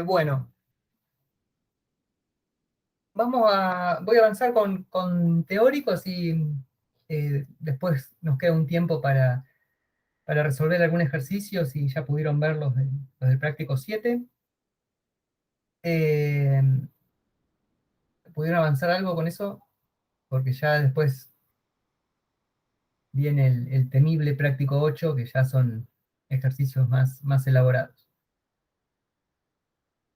Bueno, voy a avanzar con teóricos y después nos queda un tiempo para resolver algún ejercicio, si ya pudieron ver los del práctico 7. Eh, ¿Pudieron avanzar algo con eso? Porque ya después viene el temible práctico 8, que ya son ejercicios más elaborados.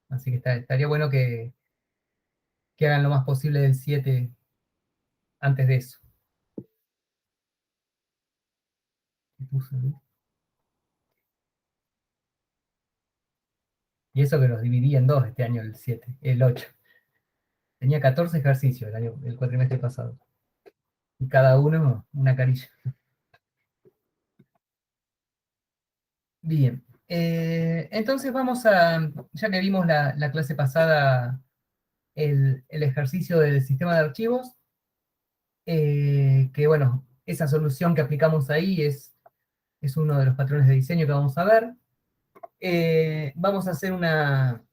Así que estaría bueno que hagan lo más posible del 7 antes de eso. Y eso que los dividí en dos este año, el 8. Tenía 14 ejercicios el cuatrimestre pasado. Y cada uno una carilla. Bien. Entonces ya que vimos la clase pasada, el ejercicio del sistema de archivos, que bueno, esa solución que aplicamos ahí es uno de los patrones de diseño que vamos a ver. Vamos a hacer una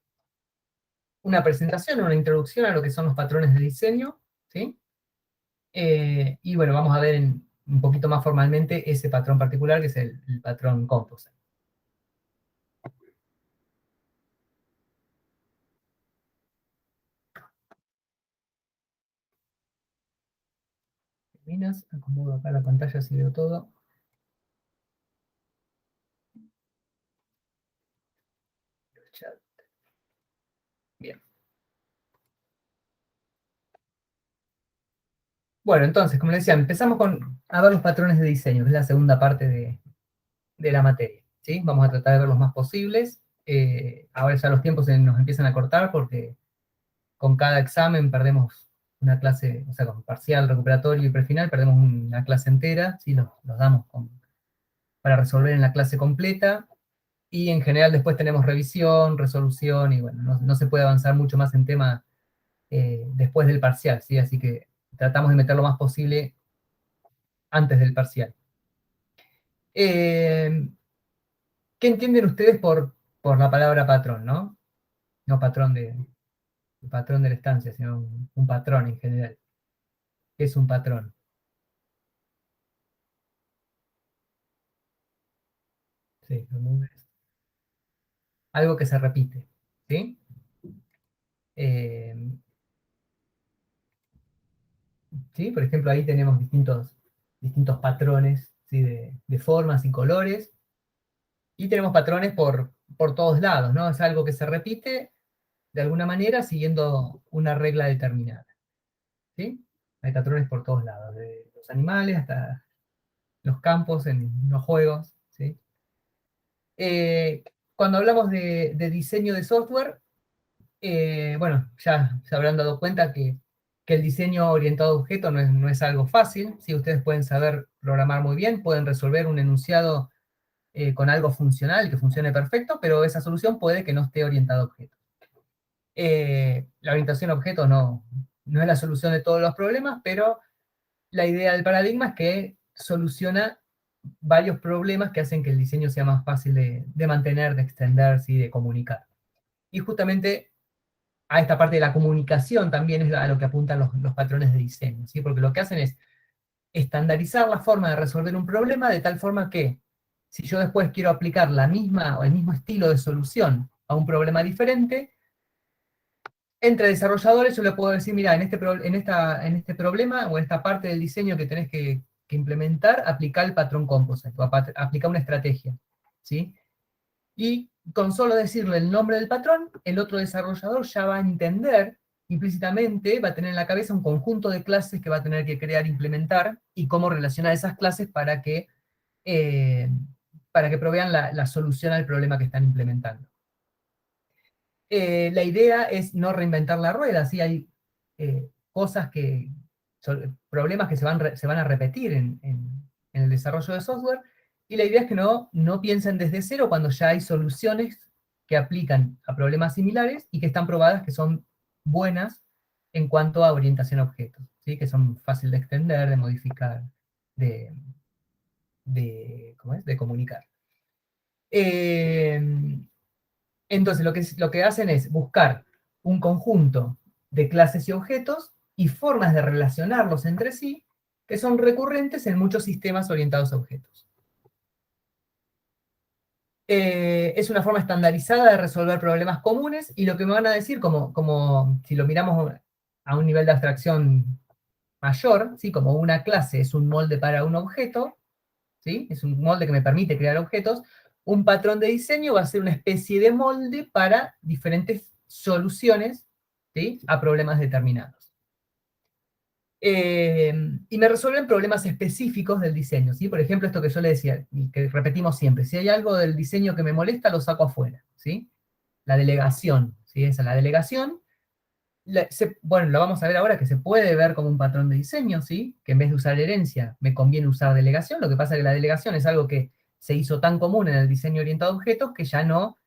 presentación, una introducción a lo que son los patrones de diseño, ¿sí? Y bueno, vamos a ver un poquito más formalmente ese patrón particular, que es el patrón Composite. Terminas, acomodo acá la pantalla así veo todo. Bien. Bueno, entonces, como les decía, empezamos a ver los patrones de diseño, que es la segunda parte de la materia, ¿sí? Vamos a tratar de ver los más posibles. Ahora ya los tiempos nos empiezan a cortar porque con cada examen perdemos una clase, o sea, con parcial, recuperatorio y prefinal, perdemos una clase entera, ¿sí? Los damos para resolver en la clase completa, y en general después tenemos revisión, resolución, y bueno, no se puede avanzar mucho más en tema después del parcial, ¿sí? Así que tratamos de meter lo más posible antes del parcial. ¿Qué entienden ustedes por la palabra patrón, no? No patrón de la estancia, sino un patrón en general. ¿Qué es un patrón? Sí, algo que se repite, ¿sí? Eh, ¿Sí? Por ejemplo, ahí tenemos distintos patrones, ¿sí? de formas y colores, y tenemos patrones por todos lados, ¿no? Es algo que se repite de alguna manera siguiendo una regla determinada, ¿sí? Hay patrones por todos lados, de los animales hasta los campos en los juegos, ¿sí? Cuando hablamos de diseño de software, bueno, ya se habrán dado cuenta que el diseño orientado a objetos no es algo fácil. Si ustedes pueden saber programar muy bien, pueden resolver un enunciado con algo funcional, que funcione perfecto, pero esa solución puede que no esté orientada a objetos. La orientación a objetos no es la solución de todos los problemas, pero la idea del paradigma es que soluciona varios problemas que hacen que el diseño sea más fácil de mantener, de extenderse y de comunicar. Y justamente a esta parte de la comunicación también es a lo que apuntan los patrones de diseño, ¿sí? Porque lo que hacen es estandarizar la forma de resolver un problema de tal forma que si yo después quiero aplicar la misma o el mismo estilo de solución a un problema diferente, entre desarrolladores yo le puedo decir, mira, en este problema o en esta parte del diseño que tenés que implementar, aplica el patrón composite, o aplica una estrategia, ¿sí? Y con solo decirle el nombre del patrón, el otro desarrollador ya va a entender implícitamente, va a tener en la cabeza un conjunto de clases que va a tener que crear, implementar, y cómo relacionar esas clases eh, para que provean la solución al problema que están implementando. La idea es no reinventar la rueda, ¿sí? Hay cosas problemas que se van a repetir en el desarrollo de software, y la idea es que no piensen desde cero cuando ya hay soluciones que aplican a problemas similares y que están probadas que son buenas en cuanto a orientación a objetos, ¿sí? Que son fáciles de extender, de modificar, de, ¿cómo es? De comunicar. Eh, Entonces lo que hacen es buscar un conjunto de clases y objetos y formas de relacionarlos entre sí que son recurrentes en muchos sistemas orientados a objetos. Es una forma estandarizada de resolver problemas comunes y lo que me van a decir, como si lo miramos a un nivel de abstracción mayor, ¿sí? Como una clase es un molde para un objeto, ¿sí? Es un molde que me permite crear objetos, un patrón de diseño va a ser una especie de molde para diferentes soluciones, ¿sí? A problemas determinados. Y me resuelven problemas específicos del diseño, ¿sí? Por ejemplo, esto que yo le decía, y que repetimos siempre, si hay algo del diseño que me molesta, lo saco afuera, ¿sí? La delegación, ¿sí? Esa, la delegación, bueno, lo vamos a ver ahora, que se puede ver como un patrón de diseño, ¿sí? Que en vez de usar herencia, me conviene usar delegación, lo que pasa es que la delegación es algo que se hizo tan común en el diseño orientado a objetos que ya no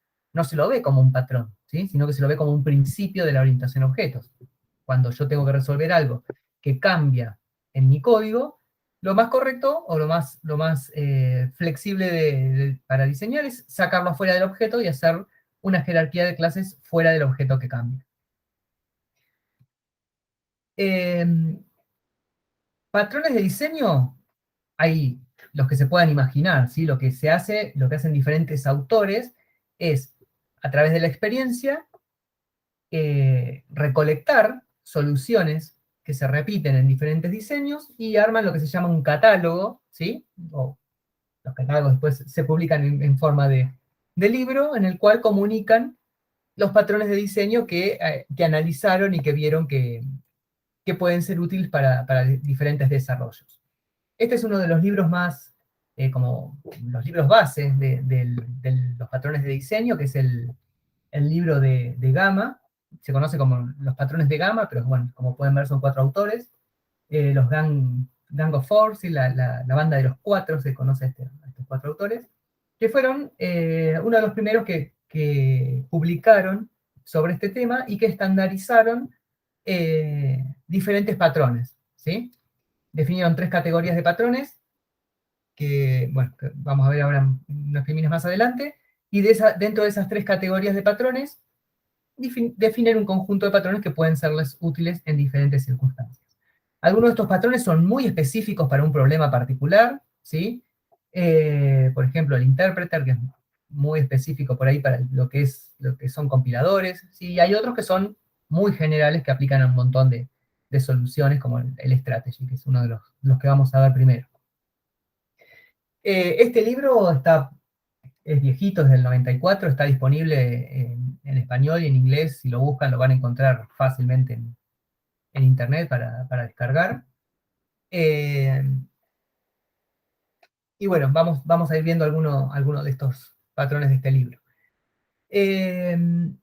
se lo ve como un patrón, ¿sí? Sino que se lo ve como un principio de la orientación a objetos. Cuando yo tengo que resolver algo que cambia en mi código, lo más correcto o lo más flexible para diseñar es sacarlo fuera del objeto y hacer una jerarquía de clases fuera del objeto que cambia. Patrones de diseño, hay los que se puedan imaginar, ¿sí? Lo que se hace, lo que hacen diferentes autores es, a través de la experiencia, recolectar soluciones que se repiten en diferentes diseños y arman lo que se llama un catálogo, ¿sí? O los catálogos después se publican en forma de libro, en el cual comunican los patrones de diseño que analizaron y que vieron que pueden ser útiles para diferentes desarrollos. Este es uno de los libros más, como los libros bases de los patrones de diseño, que es el libro de Gama. Se conoce como los patrones de Gama, pero bueno, como pueden ver son 4 autores. Los Gang of Four, ¿sí? La banda de los 4, se conoce a estos 4 autores, que fueron uno de los primeros que publicaron sobre este tema y que estandarizaron diferentes patrones, ¿sí? Definieron 3 categorías de patrones, que, bueno, que vamos a ver ahora unas líneas más adelante, y dentro de esas 3 categorías de patrones, definen un conjunto de patrones que pueden serles útiles en diferentes circunstancias. Algunos de estos patrones son muy específicos para un problema particular, ¿sí? Por ejemplo, el interpreter, que es muy específico por ahí para lo que son compiladores, ¿sí? Y hay otros que son muy generales que aplican a un montón de soluciones, como el strategy, que es uno de los que vamos a ver primero. Este libro es viejito, es del 94, está disponible en español y en inglés. Si lo buscan, lo van a encontrar fácilmente en internet para descargar. Eh, y bueno, vamos a ir viendo algunos de estos patrones de este libro. En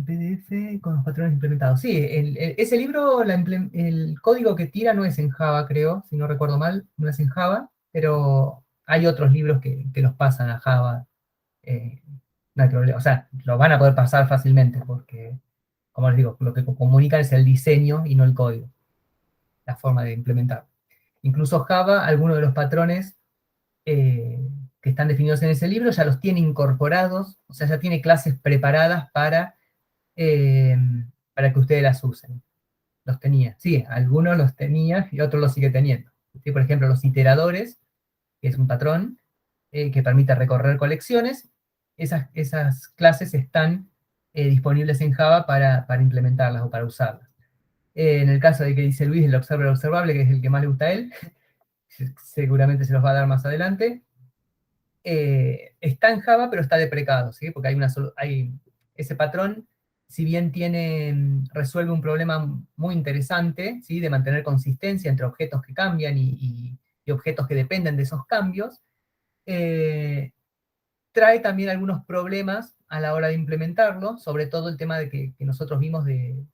PDF con los patrones implementados. Sí, ese libro, el código que tira no es en Java, creo, si no recuerdo mal, no es en Java, pero hay otros libros que los pasan a Java. eh, no hay problema. O sea, lo van a poder pasar fácilmente, porque, como les digo, lo que comunican es el diseño y no el código, la forma de implementar. Incluso Java, algunos de los patrones que están definidos en ese libro ya los tiene incorporados, o sea, ya tiene clases preparadas eh, para que ustedes las usen. Los tenía, sí, algunos los tenía y otros los sigue teniendo. ¿Sí? Por ejemplo, los iteradores, que es un patrón que permite recorrer colecciones, esas clases están disponibles en Java para implementarlas o para usarlas. En el caso de que dice Luis, el observer observable, que es el que más le gusta a él, seguramente se los va a dar más adelante, está en Java, pero está deprecado, ¿sí? Porque hay ese patrón, si bien resuelve un problema muy interesante, ¿sí? De mantener consistencia entre objetos que cambian y objetos que dependen de esos cambios, eh, trae también algunos problemas a la hora de implementarlo, sobre todo el tema que nosotros vimos de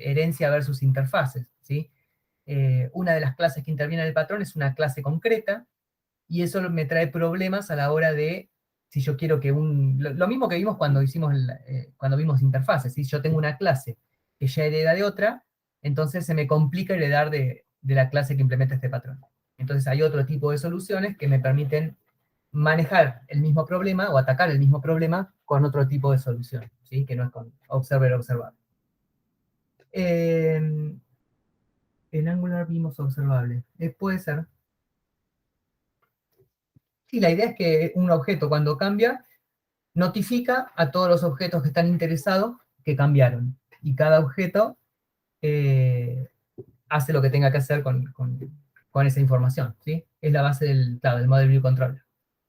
herencia versus interfaces, ¿sí? Una de las clases que interviene en el patrón es una clase concreta, y eso me trae problemas a la hora de, si yo quiero que lo mismo que vimos cuando cuando vimos interfaces, si yo tengo una clase que ya hereda de otra, entonces se me complica heredar de la clase que implementa este patrón. Entonces hay otro tipo de soluciones que me permiten manejar el mismo problema o atacar el mismo problema con otro tipo de solución, ¿sí? Que no es con observable. En Angular vimos observable. Puede ser. Sí, la idea es que un objeto cuando cambia, notifica a todos los objetos que están interesados que cambiaron. Y cada objeto hace lo que tenga que hacer con esa información, ¿sí? Es la base del, claro, del Model View Controller.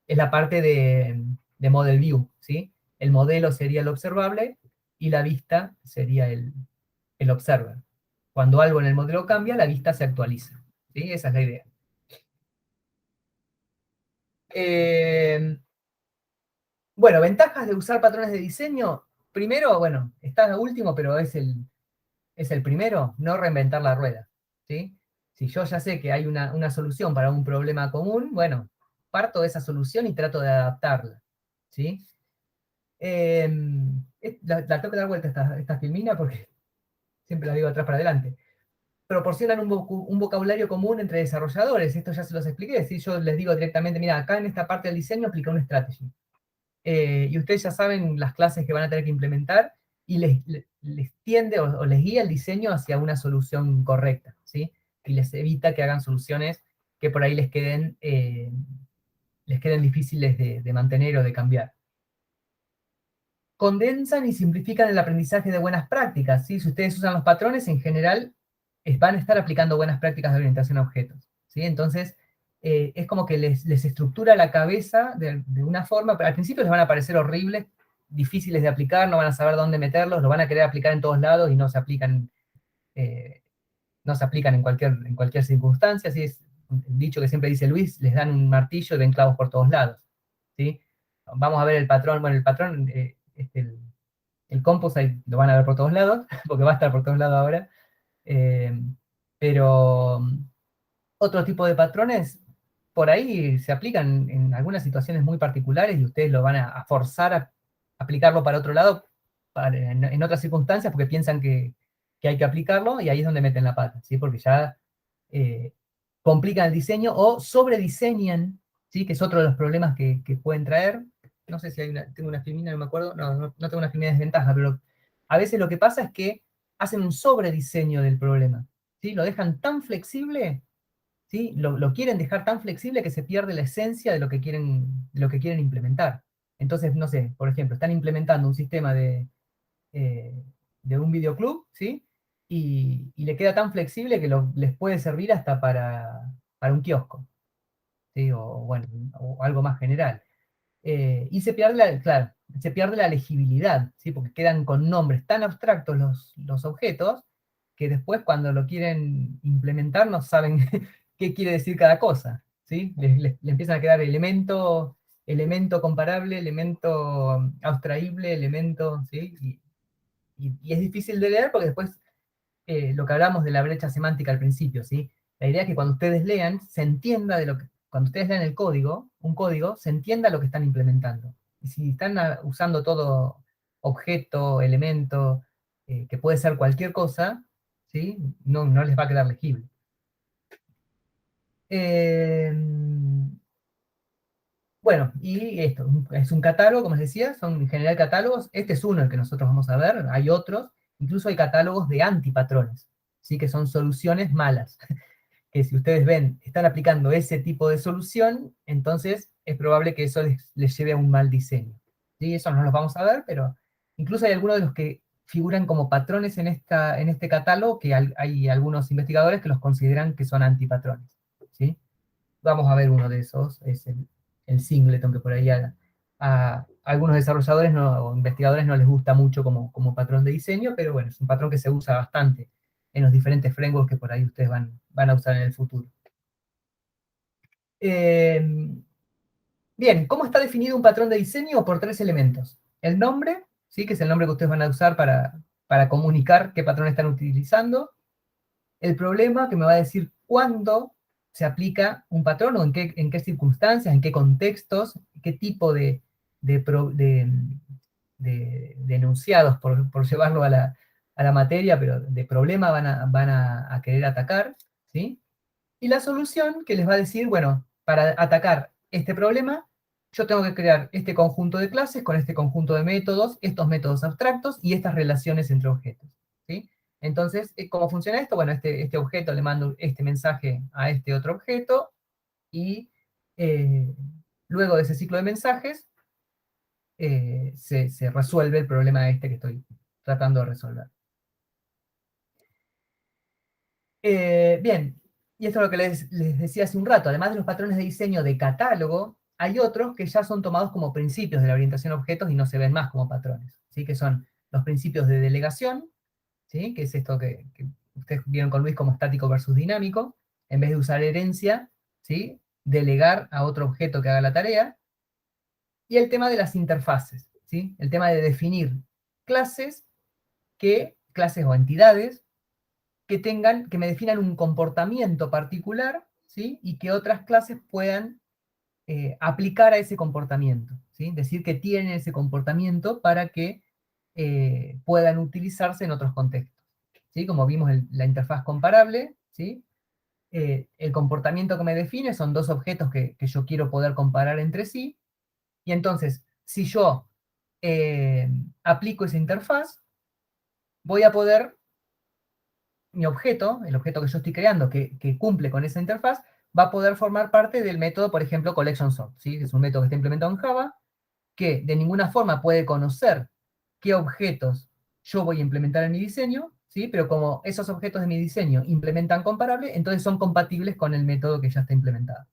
Es la parte de Model View, ¿sí? El modelo sería el observable y la vista sería el observer. Cuando algo en el modelo cambia, la vista se actualiza, ¿sí? Esa es la idea. Bueno, ventajas de usar patrones de diseño. Primero, bueno, está último, pero es el primero, no reinventar la rueda, ¿sí? Si yo ya sé que hay una solución para un problema común, bueno, parto de esa solución y trato de adaptarla, ¿sí? Eh, la tengo que dar vuelta esta filmina porque siempre la digo atrás para adelante. Proporcionan un vocabulario común entre desarrolladores, esto ya se los expliqué, ¿sí? Yo les digo directamente, mira, acá en esta parte del diseño aplica una strategy. Y ustedes ya saben las clases que van a tener que implementar y les tiende o les guía el diseño hacia una solución correcta, ¿sí? Y les evita que hagan soluciones que por ahí les queden difíciles de mantener o de cambiar. Condensan y simplifican el aprendizaje de buenas prácticas, ¿sí? Si ustedes usan los patrones, en general van a estar aplicando buenas prácticas de orientación a objetos, ¿sí? Entonces, es como que les estructura la cabeza de una forma, pero al principio les van a parecer horribles, difíciles de aplicar, no van a saber dónde meterlos, lo van a querer aplicar en todos lados y eh, no se aplican en cualquier circunstancia, así es el dicho que siempre dice Luis, les dan un martillo y ven clavos por todos lados, ¿sí? Vamos a ver el patrón, bueno, el patrón, el composite lo van a ver por todos lados, porque va a estar por todos lados ahora, eh, pero otro tipo de patrones por ahí se aplican en algunas situaciones muy particulares y ustedes lo van a forzar a aplicarlo para otro lado en otras circunstancias porque piensan que hay que aplicarlo y ahí es donde meten la pata, ¿sí? Porque ya eh, complican el diseño o sobrediseñan, ¿sí? Que es otro de los problemas que pueden traer. No sé si tengo una filmina, no me acuerdo, no tengo una filmina de desventaja, pero a veces lo que pasa es que hacen un sobrediseño del problema, ¿sí? Lo dejan tan flexible, ¿sí? Lo quieren dejar tan flexible que se pierde la esencia de lo que quieren implementar. Entonces, no sé, por ejemplo, están implementando un sistema eh, de un videoclub, ¿sí? Y le queda tan flexible que les puede servir hasta para un kiosco, ¿sí? O bueno, o algo más general. Y se pierde claro, se pierde la legibilidad, ¿sí? Porque quedan con nombres tan abstractos los objetos que después cuando lo quieren implementar no saben qué quiere decir cada cosa, ¿sí? Le empiezan a quedar elemento comparable, elemento abstraíble, elemento, ¿sí? Y es difícil de leer porque después lo que hablamos de la brecha semántica al principio, ¿sí? La idea es que cuando ustedes lean, se entienda de lo que, cuando ustedes lean el código, un código, se entienda lo que están implementando. Y si están usando todo objeto, elemento, que puede ser cualquier cosa, ¿sí? No les va a quedar legible. Eh, bueno, y esto, es un catálogo, como les decía, son en general catálogos. Este es uno el que nosotros vamos a ver, hay otros, incluso hay catálogos de antipatrones, ¿sí? Que son soluciones malas. Que si ustedes ven, están aplicando ese tipo de solución, entonces es probable que eso les lleve a un mal diseño. ¿Sí? Eso no los vamos a ver, pero incluso hay algunos de los que figuran como patrones en este catálogo, que hay algunos investigadores que los consideran que son antipatrones. ¿Sí? Vamos a ver uno de esos, es el singleton, que por ahí a algunos desarrolladores o investigadores no les gusta mucho como patrón de diseño, pero bueno, es un patrón que se usa bastante en los diferentes frameworks que por ahí ustedes van a usar en el futuro. Eh, bien, ¿cómo está definido un patrón de diseño? Por tres elementos. El nombre, ¿sí? Que es el nombre que ustedes van a usar para comunicar qué patrón están utilizando. El problema, que me va a decir cuándo se aplica un patrón o en qué circunstancias, en qué contextos, qué tipo de enunciados, por llevarlo a la materia, pero de problema van a querer atacar, ¿sí? Y la solución que les va a decir, bueno, para atacar este problema, yo tengo que crear este conjunto de clases con este conjunto de métodos, estos métodos abstractos y estas relaciones entre objetos. ¿Sí? Entonces, ¿cómo funciona esto? Bueno, este objeto le manda este mensaje a este otro objeto y eh, luego de ese ciclo de mensajes se resuelve el problema este que estoy tratando de resolver. Bien, y esto es lo que les decía hace un rato. Además de los patrones de diseño de catálogo, hay otros que ya son tomados como principios de la orientación a objetos y no se ven más como patrones, ¿sí? Que son los principios de delegación, ¿sí? Que es esto que ustedes vieron con Luis como estático versus dinámico. En vez de usar herencia, ¿sí? Delegar a otro objeto que haga la tarea. Y el tema de las interfaces, ¿sí? El tema de definir clases clases o entidades que me definan un comportamiento particular, ¿sí? Y que otras clases puedan aplicar a ese comportamiento, ¿sí? Decir que tienen ese comportamiento para que puedan utilizarse en otros contextos, ¿sí? Como vimos la interfaz comparable, ¿sí? El comportamiento que me define son dos objetos que yo quiero poder comparar entre sí, y entonces, si yo eh, aplico esa interfaz, voy a poder mi objeto, el objeto que yo estoy creando, que cumple con esa interfaz, va a poder formar parte del método, por ejemplo, CollectionSort, ¿sí? Es un método que está implementado en Java, que de ninguna forma puede conocer qué objetos yo voy a implementar en mi diseño, ¿sí? Pero como esos objetos de mi diseño implementan comparable, entonces son compatibles con el método que ya está implementado.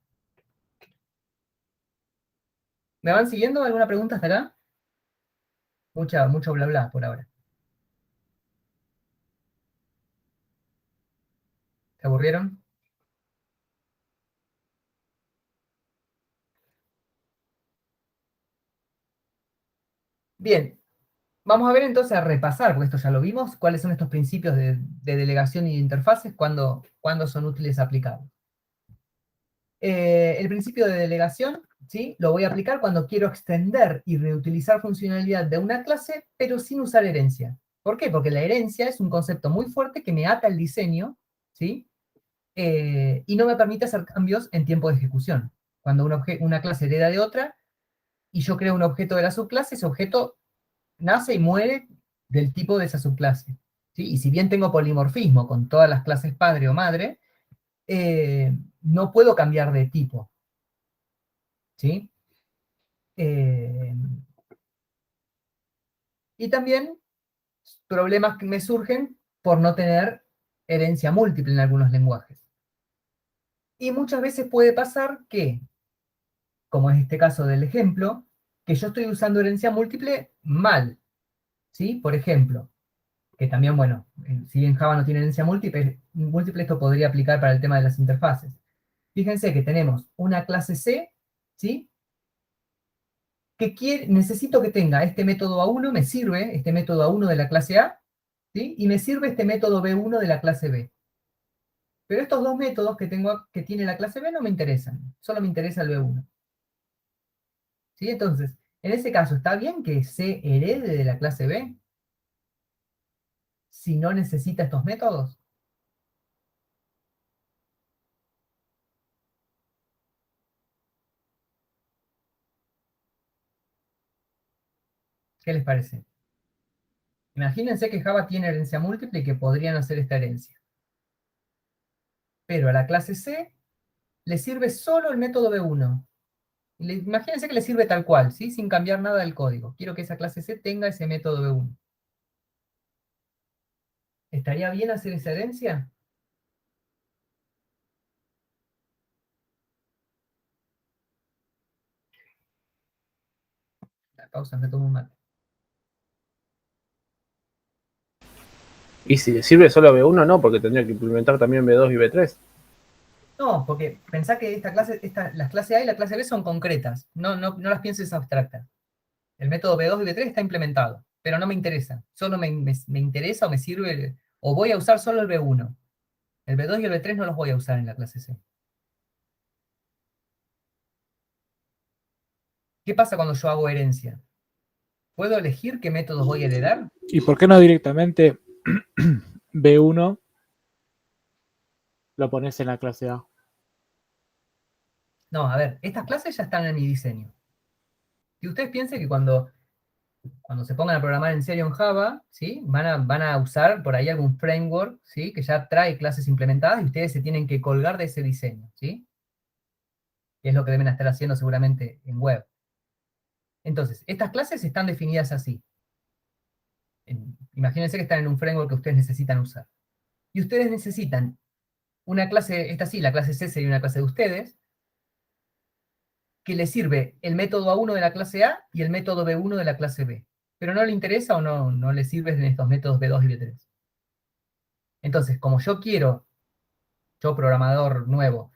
¿Me van siguiendo? ¿Alguna pregunta hasta acá? Mucho bla bla por ahora. ¿Se aburrieron? Bien, vamos a ver entonces a repasar, porque esto ya lo vimos, cuáles son estos principios de delegación y de interfaces, cuándo son útiles aplicados. El principio de delegación, ¿sí? Lo voy a aplicar cuando quiero extender y reutilizar funcionalidad de una clase, pero sin usar herencia. ¿Por qué? Porque la herencia es un concepto muy fuerte que me ata el diseño, ¿sí? Y no me permite hacer cambios en tiempo de ejecución. Cuando una clase hereda de otra y yo creo un objeto de la subclase, ese objeto nace y muere del tipo de esa subclase. ¿Sí? Y si bien tengo polimorfismo con todas las clases padre o madre, no puedo cambiar de tipo. ¿Sí? Eh, y también problemas que me surgen por no tener herencia múltiple en algunos lenguajes. Y muchas veces puede pasar que, como es este caso del ejemplo, que yo estoy usando herencia múltiple mal. ¿Sí? Por ejemplo, que también, bueno, si bien Java no tiene herencia múltiple, esto podría aplicar para el tema de las interfaces. Fíjense que tenemos una clase C, ¿sí? Necesito que tenga este método A1, me sirve este método A1 de la clase A, ¿sí? Y me sirve este método B1 de la clase B. Pero estos dos métodos que tiene la clase B no me interesan, solo me interesa el B1. ¿Sí? Entonces, en ese caso, ¿está bien que C herede de la clase B si no necesita estos métodos? ¿Qué les parece? Imagínense que Java tiene herencia múltiple y que podrían hacer esta herencia. Pero a la clase C le sirve solo el método B1. Imagínense que le sirve tal cual, ¿sí? Sin cambiar nada del código. Quiero que esa clase C tenga ese método B1. ¿Estaría bien hacer esa herencia? La pausa, me tomo un mate. Y si le sirve solo a B1, no, porque tendría que implementar también B2 y B3. No, porque pensá que las clases A y la clase B son concretas. No las pienses abstractas. El método B2 y B3 está implementado, pero no me interesa. Solo me interesa o me sirve, o voy a usar solo el B1. El B2 y el B3 no los voy a usar en la clase C. ¿Qué pasa cuando yo hago herencia? ¿Puedo elegir qué métodos voy a heredar? ¿Y por qué no directamente B1 lo pones en la clase A? No, a ver, estas clases ya están en mi diseño. Si ustedes piensen que cuando se pongan a programar en serio en Java, ¿sí? Van a usar por ahí algún framework, ¿sí? Que ya trae clases implementadas y ustedes se tienen que colgar de ese diseño, ¿sí? Que es lo que deben estar haciendo seguramente en web. Entonces, estas clases están definidas así. Imagínense que están en un framework que ustedes necesitan usar. Y ustedes necesitan una clase, esta sí, la clase C sería una clase de ustedes, que les sirve el método A1 de la clase A y el método B1 de la clase B. Pero no le interesa o no le sirven estos métodos B2 y B3. Entonces, como yo programador nuevo,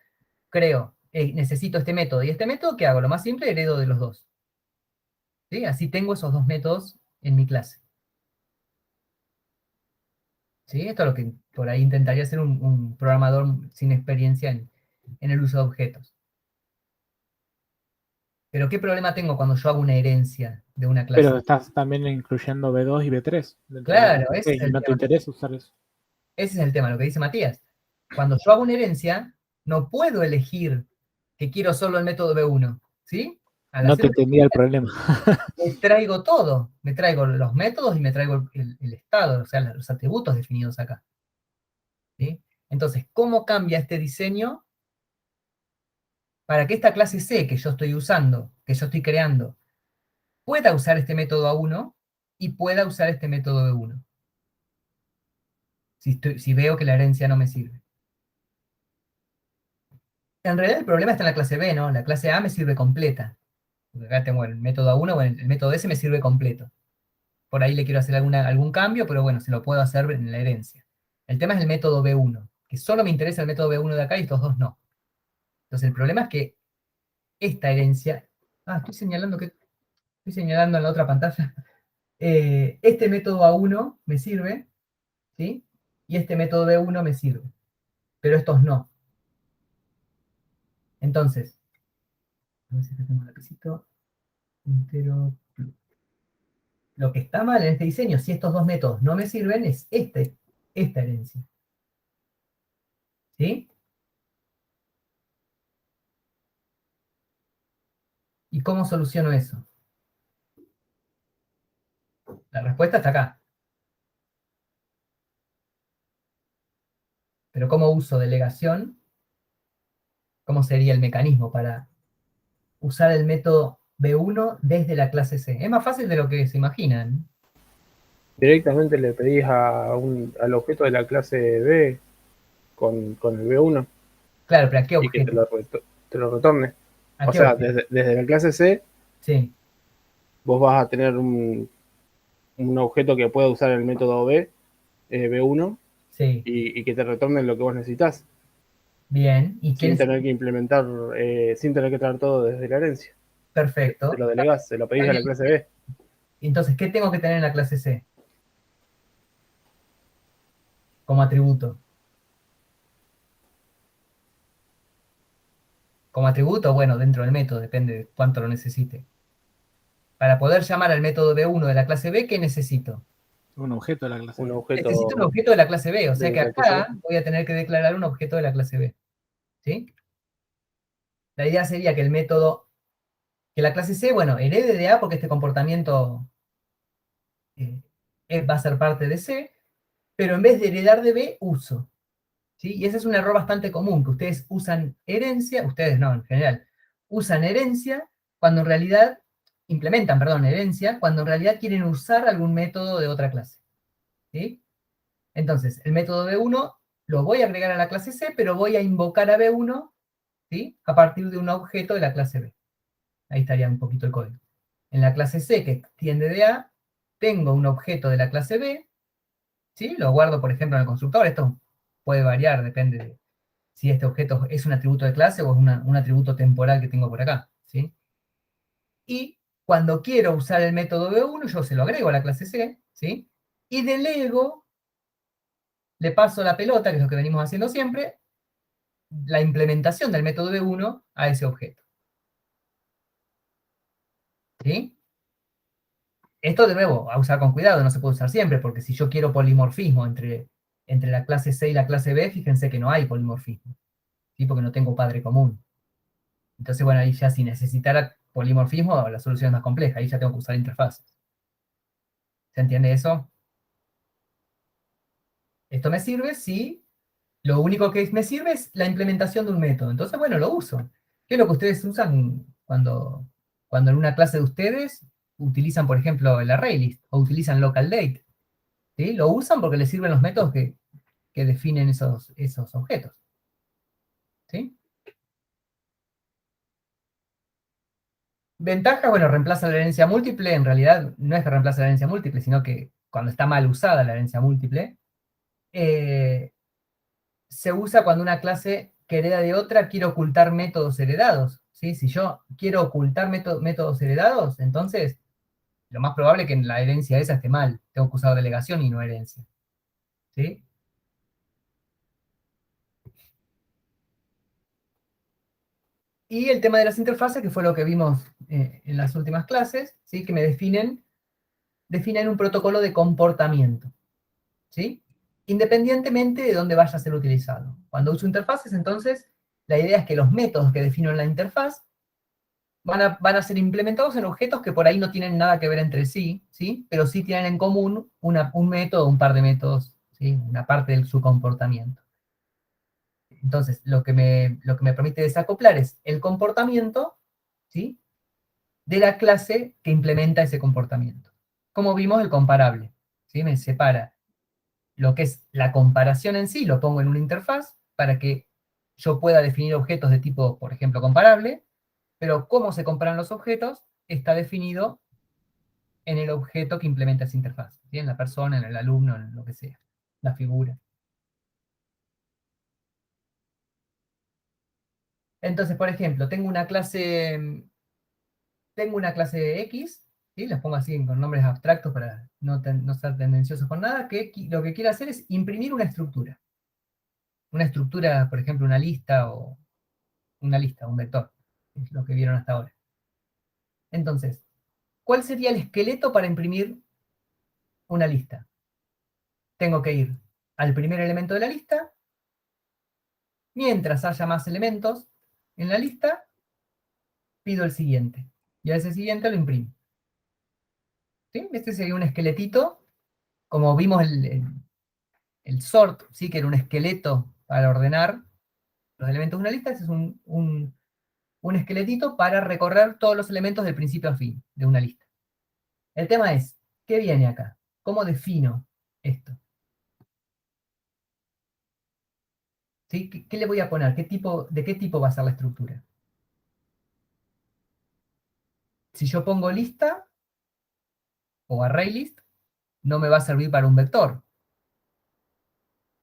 creo, necesito este método y este método, ¿qué hago? Lo más simple, heredo de los dos. ¿Sí? Así tengo esos dos métodos en mi clase. ¿Sí? Esto es lo que por ahí intentaría hacer un programador sin experiencia en el uso de objetos. Pero ¿qué problema tengo cuando yo hago una herencia de una clase? Pero estás también incluyendo B2 y B3. Claro, ese es y el no te tema. interesa usar eso. Ese es el tema, lo que dice Matías. Cuando yo hago una herencia, no puedo elegir que quiero solo el método B1, ¿sí? Al No hacer te una entendía el problema. me traigo todo, me traigo los métodos y me traigo el estado, o sea, los atributos definidos acá. ¿Sí? Entonces, ¿cómo cambia este diseño para que esta clase C que yo estoy usando, que yo estoy creando, pueda usar este método A1 y pueda usar este método B1? Si veo que la herencia no me sirve. En realidad el problema está en la clase B, ¿no? La clase A me sirve completa. Porque acá tengo el método A1, bueno, el método S me sirve completo. Por ahí le quiero hacer algún cambio, pero bueno, se lo puedo hacer en la herencia. El tema es el método B1, que solo me interesa el método B1 de acá y estos dos no. Entonces el problema es que esta herencia... estoy señalando en la otra pantalla. Este método A1 me sirve, ¿sí? Y este método B1 me sirve, pero estos no. Entonces, a ver si acá tengo un lapicito. Entero. Lo que está mal en este diseño, si estos dos métodos no me sirven, es esta herencia. ¿Sí? ¿Y cómo soluciono eso? La respuesta está acá. Pero ¿cómo uso delegación? ¿Cómo sería el mecanismo para usar el método B1 desde la clase C? Es más fácil de lo que se imaginan. Directamente le pedís al objeto de la clase B con el B1 Claro, pero ¿a qué y que objeto? te lo retorne. ¿A O qué sea, objeto? desde la clase C Sí, vos vas a tener un objeto que pueda usar el método B1 sí. y que te retorne lo que vos necesitas, Bien. ¿Y quién sin es? tener que implementar, sin tener que traer todo desde la herencia. Te Perfecto. lo delegás, se lo Está pedís a la bien. clase B. Entonces, ¿qué tengo que tener en la clase C como atributo? Como atributo, bueno, dentro del método, depende de cuánto lo necesite. Para poder llamar al método B1 de la clase B, ¿qué necesito? Un objeto de la clase. Un Necesito un objeto objeto de la clase B, o sea de que la clase acá B. voy a tener que declarar un objeto de la clase B. ¿Sí? La idea sería que el método, que la clase C, bueno, herede de A porque este comportamiento eh, va a ser parte de C, pero en vez de heredar de B, uso. ¿Sí? Y ese es un error bastante común, que ustedes usan herencia, ustedes no, en general, usan herencia cuando en realidad, implementan, perdón, herencia, cuando en realidad quieren usar algún método de otra clase. ¿Sí? Entonces, el método B1 lo voy a agregar a la clase C, pero voy a invocar a B1, ¿sí? A partir de un objeto de la clase B. Ahí estaría un poquito el código. En la clase C, que extiende de A, tengo un objeto de la clase B, ¿sí? Lo guardo, por ejemplo, en el constructor. Esto puede variar, depende de si este objeto es un atributo de clase o es un atributo temporal que tengo por acá, ¿sí? Y cuando quiero usar el método B1, yo se lo agrego a la clase C, ¿sí? Y delego, le paso la pelota, que es lo que venimos haciendo siempre, la implementación del método B1 a ese objeto. ¿Sí? Esto de nuevo, a usar con cuidado, no se puede usar siempre, porque si yo quiero polimorfismo entre la clase C y la clase B, fíjense que no hay polimorfismo, ¿sí? Porque no tengo padre común. Entonces, bueno, ahí ya si necesitara polimorfismo, la solución es más compleja, ahí ya tengo que usar interfaces. ¿Se entiende eso? Esto me sirve si lo único que me sirve es la implementación de un método. Entonces, bueno, lo uso. ¿Qué es lo que ustedes usan cuando en una clase de ustedes utilizan, por ejemplo, el ArrayList o utilizan localDate? ¿Sí? Lo usan porque les sirven los métodos que definen esos objetos. ¿Sí? Ventaja, bueno, reemplaza la herencia múltiple. En realidad no es que reemplaza la herencia múltiple, sino que cuando está mal usada la herencia múltiple, eh, se usa cuando una clase que hereda de otra quiere ocultar métodos heredados. ¿Sí? Si yo quiero ocultar métodos heredados, entonces lo más probable es que la herencia esa esté mal. Tengo que usar delegación y no herencia. ¿Sí? Y el tema de las interfaces, que fue lo que vimos en las últimas clases, ¿sí? Que me definen un protocolo de comportamiento. ¿Sí? Independientemente de dónde vaya a ser utilizado. Cuando uso interfaces, entonces, la idea es que los métodos que defino en la interfaz van a ser implementados en objetos que por ahí no tienen nada que ver entre sí, ¿sí? Pero sí tienen en común un método, un par de métodos, ¿sí? Una parte de su comportamiento. Entonces, lo que me permite desacoplar es el comportamiento, ¿sí? De la clase que implementa ese comportamiento. Como vimos, el comparable, ¿sí? Me separa lo que es la comparación en sí, lo pongo en una interfaz para que yo pueda definir objetos de tipo, por ejemplo, comparable, pero cómo se comparan los objetos está definido en el objeto que implementa esa interfaz, ¿sí? En la persona, en el alumno, en lo que sea, la figura. Entonces, por ejemplo, tengo una clase X, ¿sí? Las pongo así con nombres abstractos para no ser tendenciosos con nada, que lo que quiero hacer es imprimir una estructura. Una estructura, por ejemplo, una lista o un vector, es lo que vieron hasta ahora. Entonces, ¿cuál sería el esqueleto para imprimir una lista? Tengo que ir al primer elemento de la lista, mientras haya más elementos en la lista, pido el siguiente, y a ese siguiente lo imprimo. ¿Sí? Este sería un esqueletito, como vimos el sort, ¿sí? Que era un esqueleto para ordenar los elementos de una lista, ese es un esqueletito para recorrer todos los elementos del principio a fin de una lista. El tema es, ¿qué viene acá? ¿Cómo defino esto? ¿Sí? ¿Qué le voy a poner? ¿De qué tipo va a ser la estructura? Si yo pongo lista o ArrayList, no me va a servir para un vector,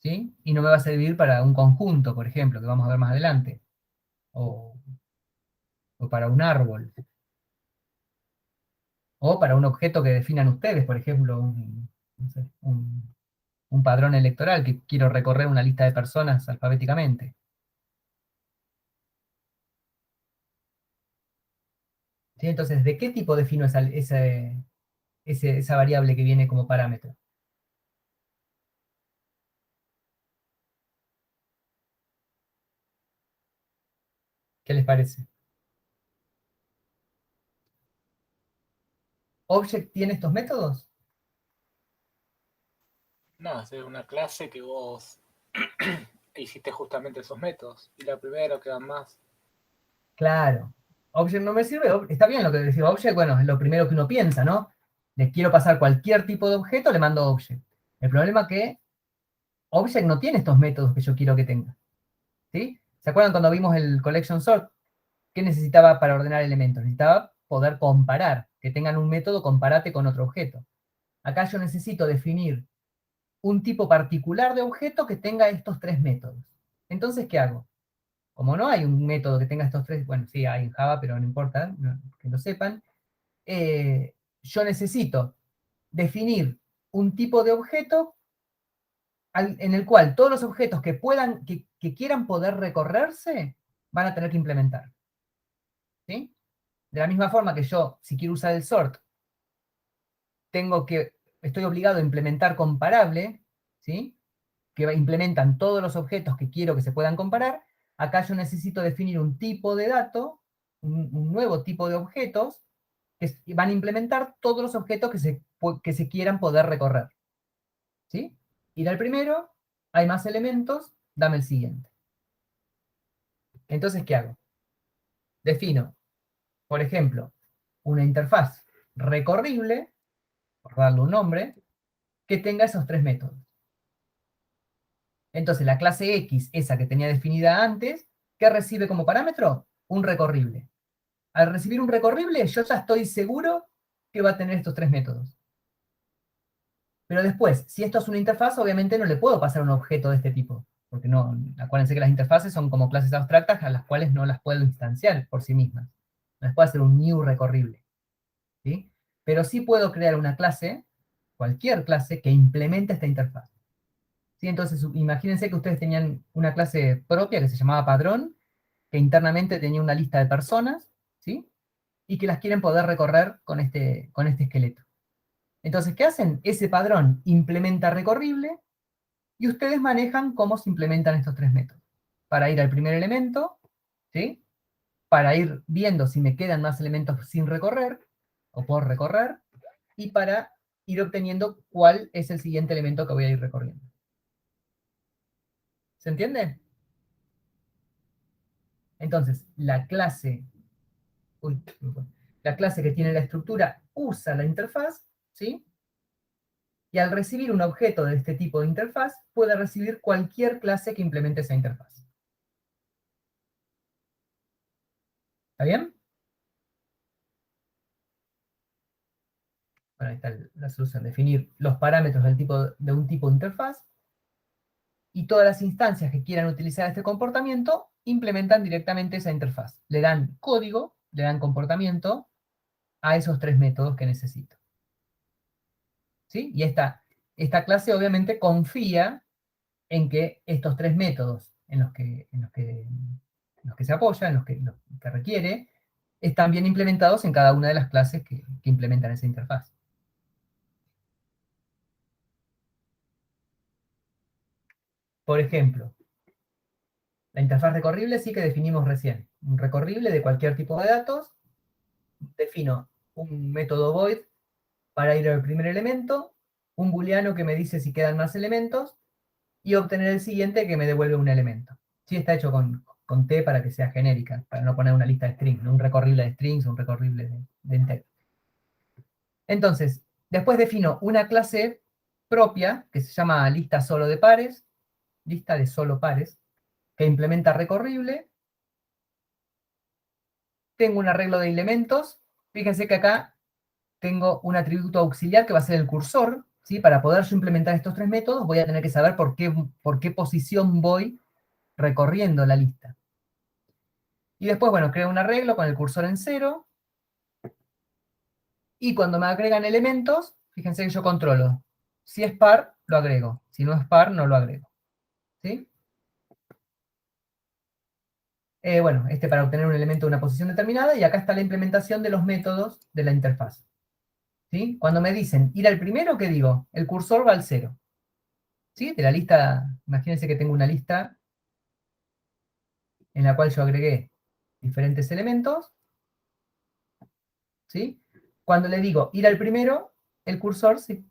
¿sí? Y no me va a servir para un conjunto, por ejemplo, que vamos a ver más adelante, o, o para un árbol, o para un objeto que definan ustedes, por ejemplo, no sé, un padrón electoral, que quiero recorrer una lista de personas alfabéticamente. ¿Sí? Entonces, ¿de qué tipo defino esa variable que viene como parámetro? ¿Qué les parece? ¿Object tiene estos métodos? No, es una clase que vos hiciste justamente esos métodos. Y la primera que dan más. Claro. Object no me sirve. Está bien lo que decía Object, bueno, es lo primero que uno piensa, ¿no? Le quiero pasar cualquier tipo de objeto, le mando Object. El problema es que Object no tiene estos métodos que yo quiero que tenga. ¿Sí? ¿Se acuerdan cuando vimos el collection sort? ¿Qué necesitaba para ordenar elementos? Necesitaba poder comparar, que tengan un método comparate con otro objeto. Acá yo necesito definir un tipo particular de objeto que tenga estos tres métodos. Entonces, ¿qué hago? Como no hay un método que tenga estos tres, bueno, sí hay en Java, pero no importa, que lo sepan, yo necesito definir un tipo de objeto en el cual todos los objetos que quieran poder recorrerse, van a tener que implementar. ¿Sí? De la misma forma que yo, si quiero usar el sort, estoy obligado a implementar comparable, ¿sí? Que implementan todos los objetos que quiero que se puedan comparar. Acá yo necesito definir un tipo de dato un nuevo tipo de objetos que van a implementar todos los objetos que se quieran poder recorrer. ¿Sí? Ir al primero, hay más elementos, dame el siguiente. Entonces, ¿qué hago? Defino, por ejemplo, una interfaz recorrible, por darle un nombre, que tenga esos tres métodos. Entonces, la clase X, esa que tenía definida antes, ¿qué recibe como parámetro? Un recorrible. Al recibir un recorrible, yo ya estoy seguro que va a tener estos tres métodos. Pero después, si esto es una interfaz, obviamente no le puedo pasar un objeto de este tipo, porque no, acuérdense que las interfaces son como clases abstractas a las cuales no las puedo instanciar por sí mismas. No les puedo hacer un new recorrible. ¿Sí? Pero sí puedo crear una clase, cualquier clase, que implemente esta interfaz. ¿Sí? Entonces, imagínense que ustedes tenían una clase propia que se llamaba padrón, que internamente tenía una lista de personas, ¿sí? Y que las quieren poder recorrer con este esqueleto. Entonces, ¿qué hacen? Ese padrón implementa recorrible y ustedes manejan cómo se implementan estos tres métodos. Para ir al primer elemento, ¿sí? Para ir viendo si me quedan más elementos sin recorrer o por recorrer, y para ir obteniendo cuál es el siguiente elemento que voy a ir recorriendo. ¿Se entiende? Entonces, la clase que tiene la estructura usa la interfaz, ¿sí? Y al recibir un objeto de este tipo de interfaz, puede recibir cualquier clase que implemente esa interfaz. ¿Está bien? Bueno, ahí está la solución. Definir los parámetros de un tipo de interfaz, y todas las instancias que quieran utilizar este comportamiento implementan directamente esa interfaz. Le dan código, le dan comportamiento a esos tres métodos que necesito. ¿Sí? Y esta clase obviamente confía en que estos tres métodos en los que se apoya, en los que requiere, están bien implementados en cada una de las clases que implementan esa interfaz. Por ejemplo, la interfaz recorrible sí que definimos recién. Un recorrible de cualquier tipo de datos. Defino un método void para ir al primer elemento, un booleano que me dice si quedan más elementos, y obtener el siguiente que me devuelve un elemento. Sí, está hecho con T para que sea genérica, para no poner una lista de strings, ¿no? Un recorrible de strings, un recorrible de entero. Entonces, después defino una clase propia, que se llama lista solo de pares, lista de solo pares, que implementa recorrible. Tengo un arreglo de elementos. Fíjense que acá tengo un atributo auxiliar que va a ser el cursor, ¿sí? Para poder yo implementar estos tres métodos, voy a tener que saber por qué posición voy recorriendo la lista. Y después, bueno, creo un arreglo con el cursor en 0, y cuando me agregan elementos, fíjense que yo controlo. Si es par, lo agrego. Si no es par, no lo agrego. ¿Sí? Bueno, para obtener un elemento de una posición determinada, y acá está la implementación de los métodos de la interfaz. ¿Sí? Cuando me dicen ir al primero, ¿qué digo? El cursor va al 0. ¿Sí? De la lista, imagínense que tengo una lista en la cual yo agregué diferentes elementos. ¿Sí? Cuando le digo ir al primero, el cursor se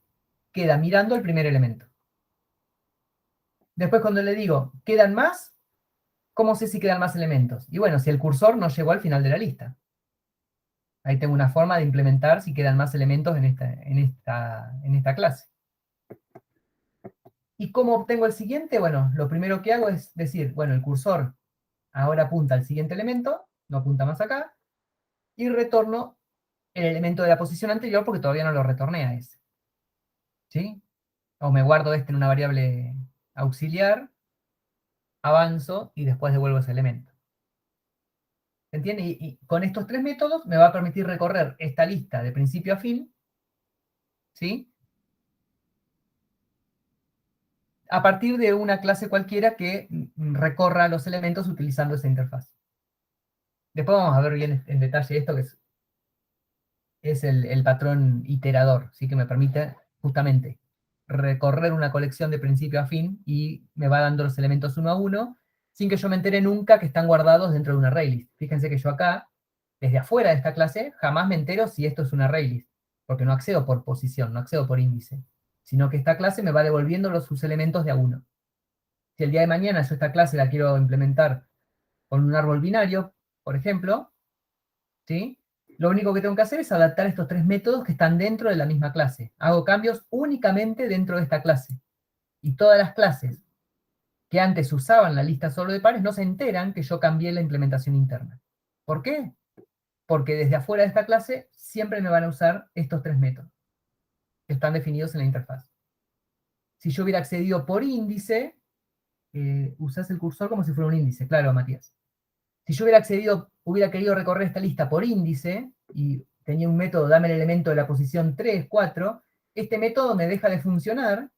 queda mirando el primer elemento. Después cuando le digo quedan más, ¿cómo sé si quedan más elementos? Y bueno, si el cursor no llegó al final de la lista. Ahí tengo una forma de implementar si quedan más elementos en esta clase. ¿Y cómo obtengo el siguiente? Bueno, lo primero que hago es decir, bueno, el cursor ahora apunta al siguiente elemento, no apunta más acá, y retorno el elemento de la posición anterior porque todavía no lo retorné a ese. ¿Sí? O me guardo en una variable auxiliar, avanzo y después devuelvo ese elemento. ¿Se entiende? Y con estos tres métodos me va a permitir recorrer esta lista de principio a fin, ¿sí? A partir de una clase cualquiera que recorra los elementos utilizando esa interfaz. Después vamos a ver bien en detalle esto, que es el patrón iterador, ¿sí? Que me permite justamente recorrer una colección de principio a fin y me va dando los elementos uno a uno, sin que yo me entere nunca que están guardados dentro de una array list. Fíjense que yo acá desde afuera de esta clase, jamás me entero si esto es un ArrayList, porque no accedo por posición, no accedo por índice, sino que esta clase me va devolviendo sus elementos de a uno. Si el día de mañana yo esta clase la quiero implementar con un árbol binario, por ejemplo, ¿sí? Lo único que tengo que hacer es adaptar estos tres métodos que están dentro de la misma clase. Hago cambios únicamente dentro de esta clase. Y todas las clases que antes usaban la lista solo de pares no se enteran que yo cambié la implementación interna. ¿Por qué? Porque desde afuera de esta clase siempre me van a usar estos tres métodos que están definidos en la interfaz. Si yo hubiera accedido por índice, usás el cursor como si fuera un índice, claro, Matías. Si yo hubiera accedido, hubiera querido recorrer esta lista por índice, y tenía un método, dame el elemento de la posición 3, 4, este método me deja de funcionar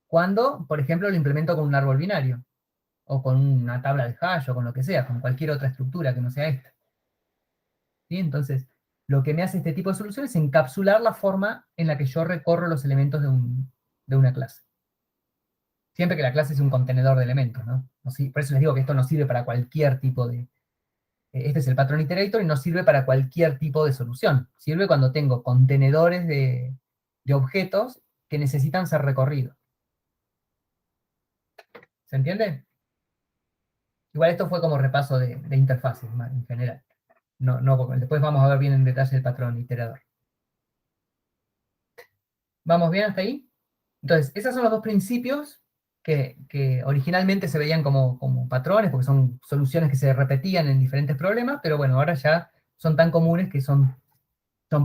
cuando, por ejemplo, lo implemento con un árbol binario, o con una tabla de hash, o con lo que sea, con cualquier otra estructura que no sea esta. ¿Sí? Entonces, lo que me hace este tipo de solución es encapsular la forma en la que yo recorro los elementos de una clase. Siempre que la clase es un contenedor de elementos, ¿no? Por eso les digo que esto no sirve para cualquier tipo de... Este es el patrón iterator y no sirve para cualquier tipo de solución. Sirve cuando tengo contenedores de objetos que necesitan ser recorridos. ¿Se entiende? Igual esto fue como repaso de interfaces en general. Después vamos a ver bien en detalle el patrón iterador. ¿Vamos bien hasta ahí? Entonces, esos son los dos principios que originalmente se veían como patrones, porque son soluciones que se repetían en diferentes problemas, pero bueno, ahora ya son tan comunes que son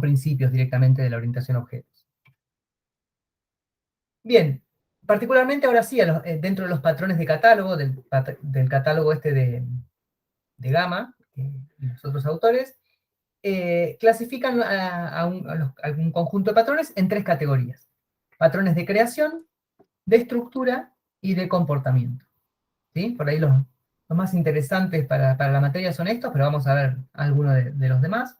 principios directamente de la orientación a objetos. Bien, particularmente ahora sí, dentro de los patrones de catálogo, del catálogo este de Gamma, y los otros autores, clasifican a un conjunto de patrones en tres categorías. Patrones de creación, de estructura y de comportamiento. ¿Sí? Por ahí los más interesantes para la materia son estos, pero vamos a ver algunos de los demás.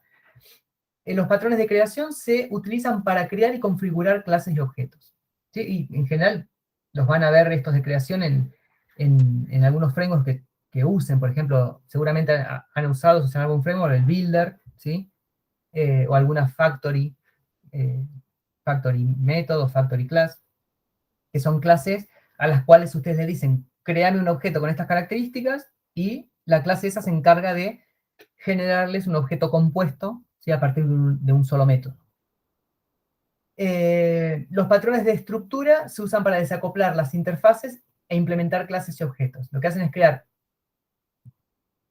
Los patrones de creación se utilizan para crear y configurar clases y objetos. ¿Sí? Y en general los van a ver estos de creación en algunos frameworks que usen. Por ejemplo, seguramente han usado, si algún framework, el Builder, ¿sí? O alguna factory method o factory class, que son clases a las cuales ustedes le dicen, créame un objeto con estas características, y la clase esa se encarga de generarles un objeto compuesto, ¿sí? A partir de un solo método. Los patrones de estructura se usan para desacoplar las interfaces e implementar clases y objetos. Lo que hacen es crear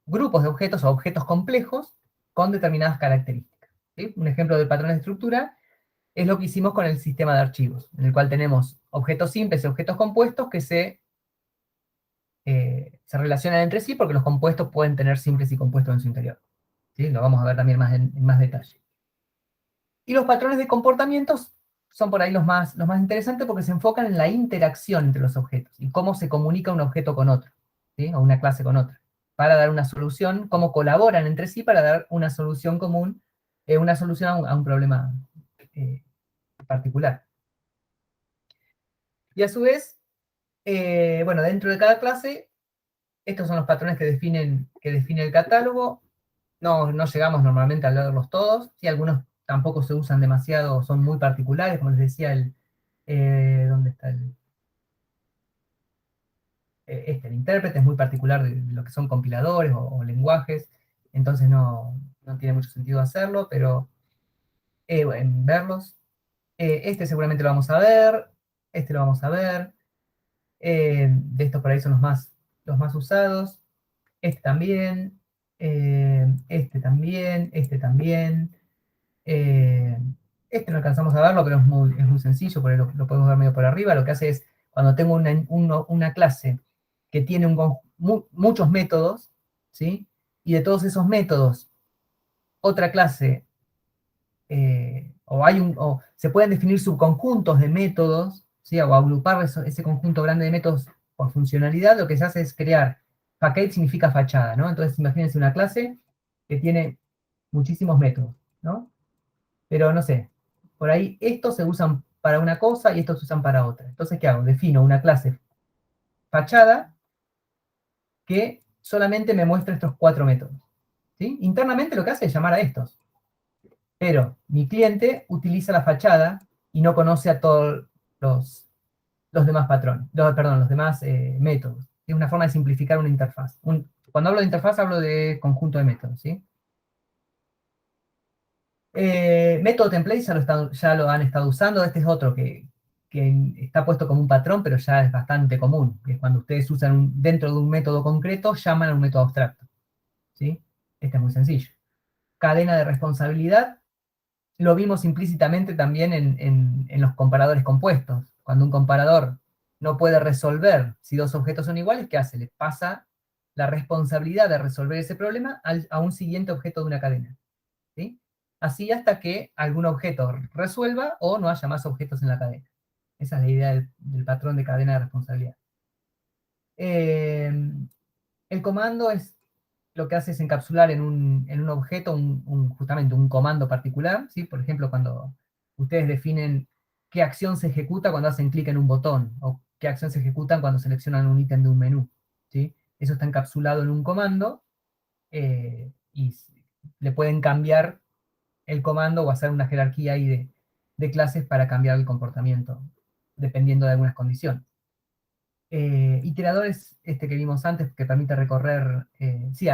grupos de objetos o objetos complejos con determinadas características. ¿Sí? Un ejemplo de patrones de estructura es lo que hicimos con el sistema de archivos, en el cual tenemos objetos simples y objetos compuestos que se relacionan entre sí, porque los compuestos pueden tener simples y compuestos en su interior. ¿Sí? Lo vamos a ver también en más detalle. Y los patrones de comportamientos son por ahí los más interesantes, porque se enfocan en la interacción entre los objetos, y cómo se comunica un objeto con otro, ¿sí? O una clase con otra, para dar una solución, cómo colaboran entre sí para dar una solución común, una solución a un problema particular. Y a su vez, bueno, dentro de cada clase, estos son los patrones que define el catálogo. No llegamos normalmente a leerlos todos, y algunos tampoco se usan demasiado, son muy particulares, como les decía, ¿dónde está el intérprete? Es muy particular de lo que son compiladores o lenguajes, entonces no tiene mucho sentido hacerlo, pero bueno, verlos. Este seguramente lo vamos a ver, este lo vamos a ver, de estos por ahí son los más usados, este también, este también, este también. Este no alcanzamos a verlo, pero es muy sencillo, porque lo podemos ver medio por arriba. Lo que hace es, cuando tengo una clase que tiene muchos métodos, ¿sí? Y de todos esos métodos, otra clase, o se pueden definir subconjuntos de métodos, ¿sí? O agrupar ese conjunto grande de métodos por funcionalidad, lo que se hace es crear, facade significa fachada, ¿no? Entonces imagínense una clase que tiene muchísimos métodos, ¿no? Pero no sé, por ahí estos se usan para una cosa y estos se usan para otra. Entonces, ¿qué hago? Defino una clase fachada que solamente me muestra estos cuatro métodos. ¿sí? Internamente lo que hace es llamar a estos. Pero mi cliente utiliza la fachada y no conoce a todos los demás patrones, perdón, los demás métodos. Es una forma de simplificar una interfaz. Cuando hablo de interfaz hablo de conjunto de métodos, ¿sí? Método template ya lo han estado usando. Este es otro que está puesto como un patrón, pero ya es bastante común. Que es cuando ustedes usan dentro de un método concreto, llaman a un método abstracto, ¿sí? Este es muy sencillo. Cadena de responsabilidad, lo vimos implícitamente también en los comparadores compuestos. Cuando un comparador no puede resolver si dos objetos son iguales, ¿qué hace? Le pasa la responsabilidad de resolver ese problema a un siguiente objeto de una cadena, ¿sí? Así hasta que algún objeto resuelva o no haya más objetos en la cadena. Esa es la idea del patrón de cadena de responsabilidad. Eh, el comando es lo que hace es encapsular en un objeto justamente un comando particular, ¿sí? Por ejemplo, cuando ustedes definen qué acción se ejecuta cuando hacen clic en un botón, o qué acción se ejecuta cuando seleccionan un ítem de un menú, ¿sí? Eso está encapsulado en un comando, y le pueden cambiar el comando o hacer una jerarquía ahí de clases para cambiar el comportamiento, dependiendo de algunas condiciones. Iterador es este que vimos antes, que permite recorrer, sí,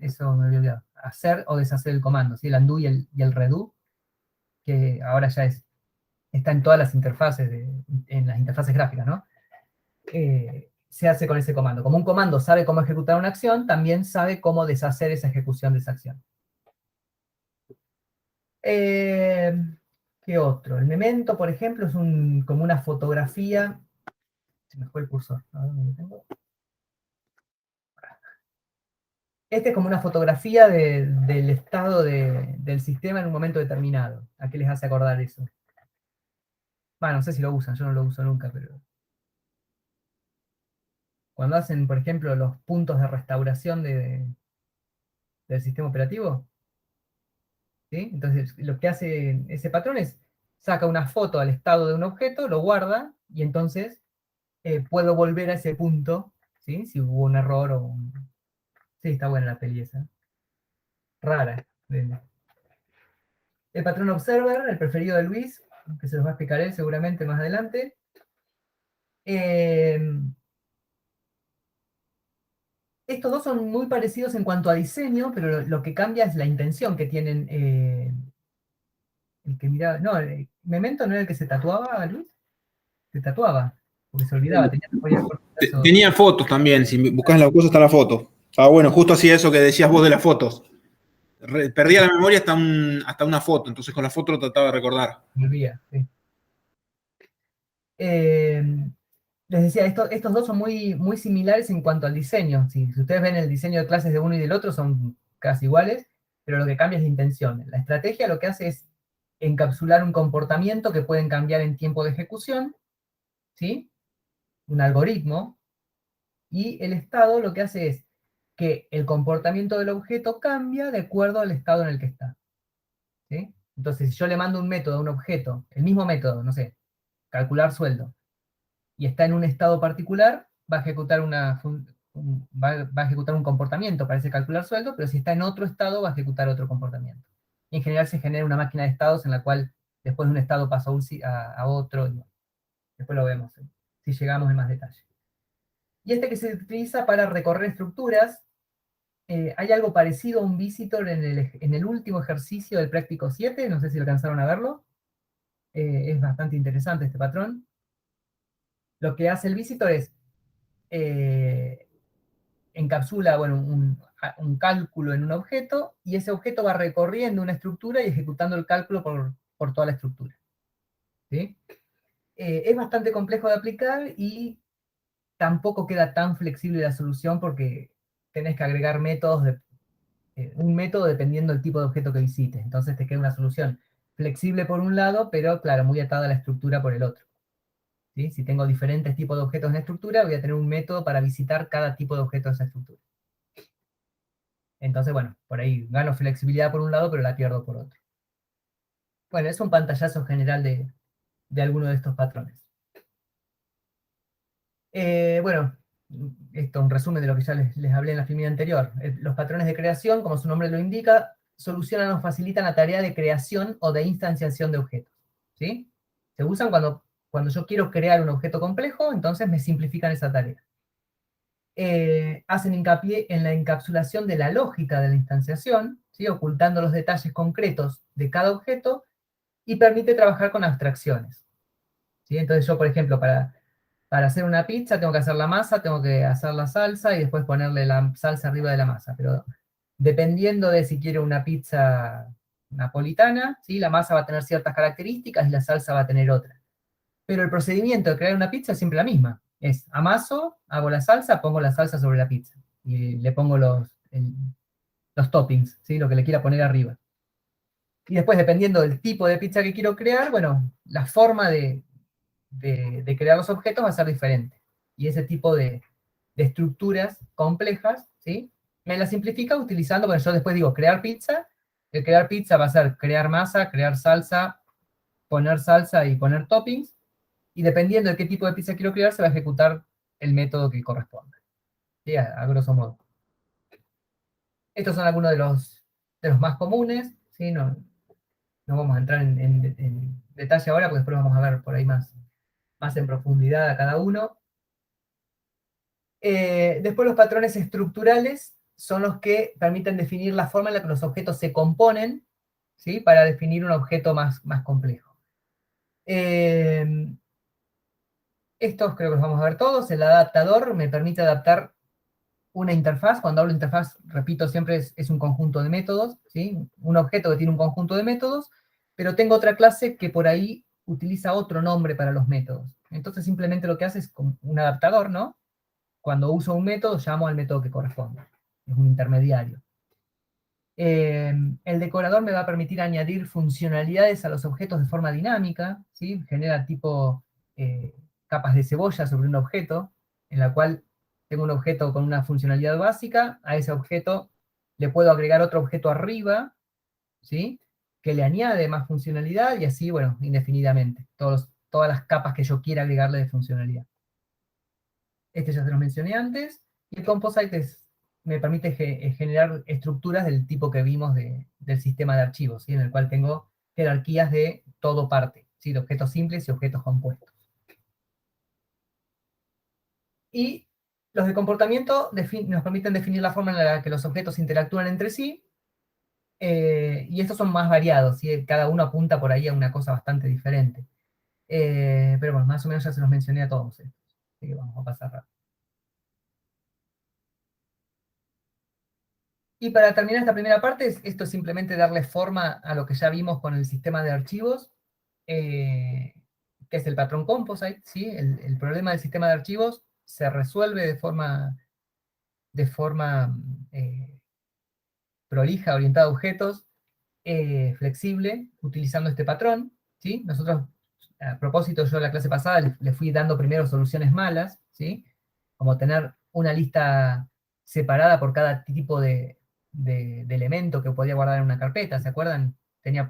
eso me había olvidado, hacer o deshacer el comando, ¿sí? El undo y el redo, que ahora ya está en todas las interfaces, en las interfaces gráficas, ¿no? Se hace con ese comando. Como un comando sabe cómo ejecutar una acción, también sabe cómo deshacer esa ejecución de esa acción. ¿Qué otro? El memento, por ejemplo, es como una fotografía. Se me fue el cursor. A ver, ¿dónde lo tengo? Este es como una fotografía del estado del sistema en un momento determinado. ¿A qué les hace acordar eso? Bueno, no sé si lo usan, yo no lo uso nunca, pero cuando hacen, por ejemplo, los puntos de restauración del sistema operativo, ¿sí? Entonces, lo que hace ese patrón es saca una foto al estado de un objeto, lo guarda, y entonces puedo volver a ese punto, ¿sí? Si hubo un error o un... Sí, está buena la peli esa. Rara. El patrón observer, el preferido de Luis, que se los va a explicar él seguramente más adelante. Eh, estos dos son muy parecidos en cuanto a diseño, pero lo que cambia es la intención que tienen. El que miraba, no, Memento no era el que se tatuaba, Luis, se tatuaba, porque se olvidaba, tenía memoria a corto plazo. Tenía fotos también, si buscas en la cosa está la foto. Ah, bueno, justo hacía eso que decías vos de las fotos. Perdía la memoria hasta una foto, entonces con la foto lo trataba de recordar. Me olvida, sí. Eh, les decía, estos dos son muy, muy similares en cuanto al diseño. Si ustedes ven el diseño de clases de uno y del otro, son casi iguales, pero lo que cambia es la intención. La estrategia lo que hace es encapsular un comportamiento que pueden cambiar en tiempo de ejecución, ¿sí? Un algoritmo, y el estado lo que hace es que el comportamiento del objeto cambia de acuerdo al estado en el que está, ¿sí? Entonces, si yo le mando un método a un objeto, el mismo método, no sé, calcular sueldo, y está en un estado particular, va a ejecutar va a ejecutar un comportamiento para ese calcular sueldo, pero si está en otro estado, va a ejecutar otro comportamiento. Y en general se genera una máquina de estados en la cual después de un estado pasa a otro, y después lo vemos, si llegamos en más detalle. Y este que se utiliza para recorrer estructuras, hay algo parecido a un visitor en el último ejercicio del práctico 7, no sé si alcanzaron a verlo. Es bastante interesante este patrón. Lo que hace el visitor es eh, encapsula, bueno, un cálculo en un objeto, y ese objeto va recorriendo una estructura y ejecutando el cálculo por toda la estructura, ¿sí? Es bastante complejo de aplicar y tampoco queda tan flexible la solución porque tenés que agregar un método dependiendo del tipo de objeto que visites. Entonces te queda una solución flexible por un lado, pero claro, muy atada a la estructura por el otro, ¿sí? Si tengo diferentes tipos de objetos en la estructura, voy a tener un método para visitar cada tipo de objeto de esa estructura. Entonces, bueno, por ahí gano flexibilidad por un lado, pero la pierdo por otro. Bueno, es un pantallazo general de alguno de estos patrones. Bueno, esto es un resumen de lo que ya les hablé en la filmina anterior. Los patrones de creación, como su nombre lo indica, solucionan o facilitan la tarea de creación o de instanciación de objetos. ¿Sí? Se usan cuando yo quiero crear un objeto complejo, entonces me simplifican esa tarea. Hacen hincapié en la encapsulación de la lógica de la instanciación, ¿sí? Ocultando los detalles concretos de cada objeto, y permite trabajar con abstracciones. ¿Sí? Entonces yo, por ejemplo, para hacer una pizza tengo que hacer la masa, tengo que hacer la salsa y después ponerle la salsa arriba de la masa. Pero dependiendo de si quiero una pizza napolitana, ¿sí? La masa va a tener ciertas características y la salsa va a tener otras. Pero el procedimiento de crear una pizza es siempre la misma. Es amaso, hago la salsa, pongo la salsa sobre la pizza. Y le pongo los toppings, ¿sí? Lo que le quiera poner arriba. Y después, dependiendo del tipo de pizza que quiero crear, bueno, la forma de crear los objetos va a ser diferente. Y ese tipo de estructuras complejas, ¿sí? Me las simplifica utilizando, bueno, yo después digo crear pizza. El crear pizza va a ser crear masa, crear salsa y poner toppings. Y dependiendo de qué tipo de pizza quiero crear, se va a ejecutar el método que corresponda. ¿Sí? A grosso modo. Estos son algunos de los más comunes, ¿sí? No vamos a entrar en detalle ahora, porque después vamos a ver por ahí más en profundidad a cada uno. Después los patrones estructurales son los que permiten definir la forma en la que los objetos se componen, ¿sí? Para definir un objeto más complejo. Estos creo que los vamos a ver todos. El adaptador me permite adaptar una interfaz. Cuando hablo de interfaz, repito, siempre es un conjunto de métodos, ¿sí? Un objeto que tiene un conjunto de métodos, pero tengo otra clase que por ahí utiliza otro nombre para los métodos. Entonces simplemente lo que hace es un adaptador, ¿no? Cuando uso un método, llamo al método que corresponde. Es un intermediario. El decorador me va a permitir añadir funcionalidades a los objetos de forma dinámica, ¿sí? Genera tipo capas de cebolla sobre un objeto, en la cual tengo un objeto con una funcionalidad básica, a ese objeto le puedo agregar otro objeto arriba, ¿sí? Que le añade más funcionalidad, y así, bueno, indefinidamente. Todas las capas que yo quiera agregarle de funcionalidad. Este ya se los mencioné antes, y el Composite me permite generar estructuras del tipo que vimos del sistema de archivos, ¿sí? En el cual tengo jerarquías de todo parte, ¿sí? De objetos simples y objetos compuestos. Y los de comportamiento nos permiten definir la forma en la que los objetos interactúan entre sí, y estos son más variados, ¿sí? Cada uno apunta por ahí a una cosa bastante diferente. Pero bueno, más o menos ya se los mencioné a todos estos, así que vamos a pasar rápido. Y para terminar esta primera parte, esto es simplemente darle forma a lo que ya vimos con el sistema de archivos, que es el patrón Composite, ¿sí? El problema del sistema de archivos se resuelve de forma prolija, orientada a objetos, flexible, utilizando este patrón, ¿sí? Nosotros, a propósito, yo en la clase pasada le fui dando primero soluciones malas, ¿sí? Como tener una lista separada por cada tipo de elemento que podía guardar en una carpeta, ¿se acuerdan?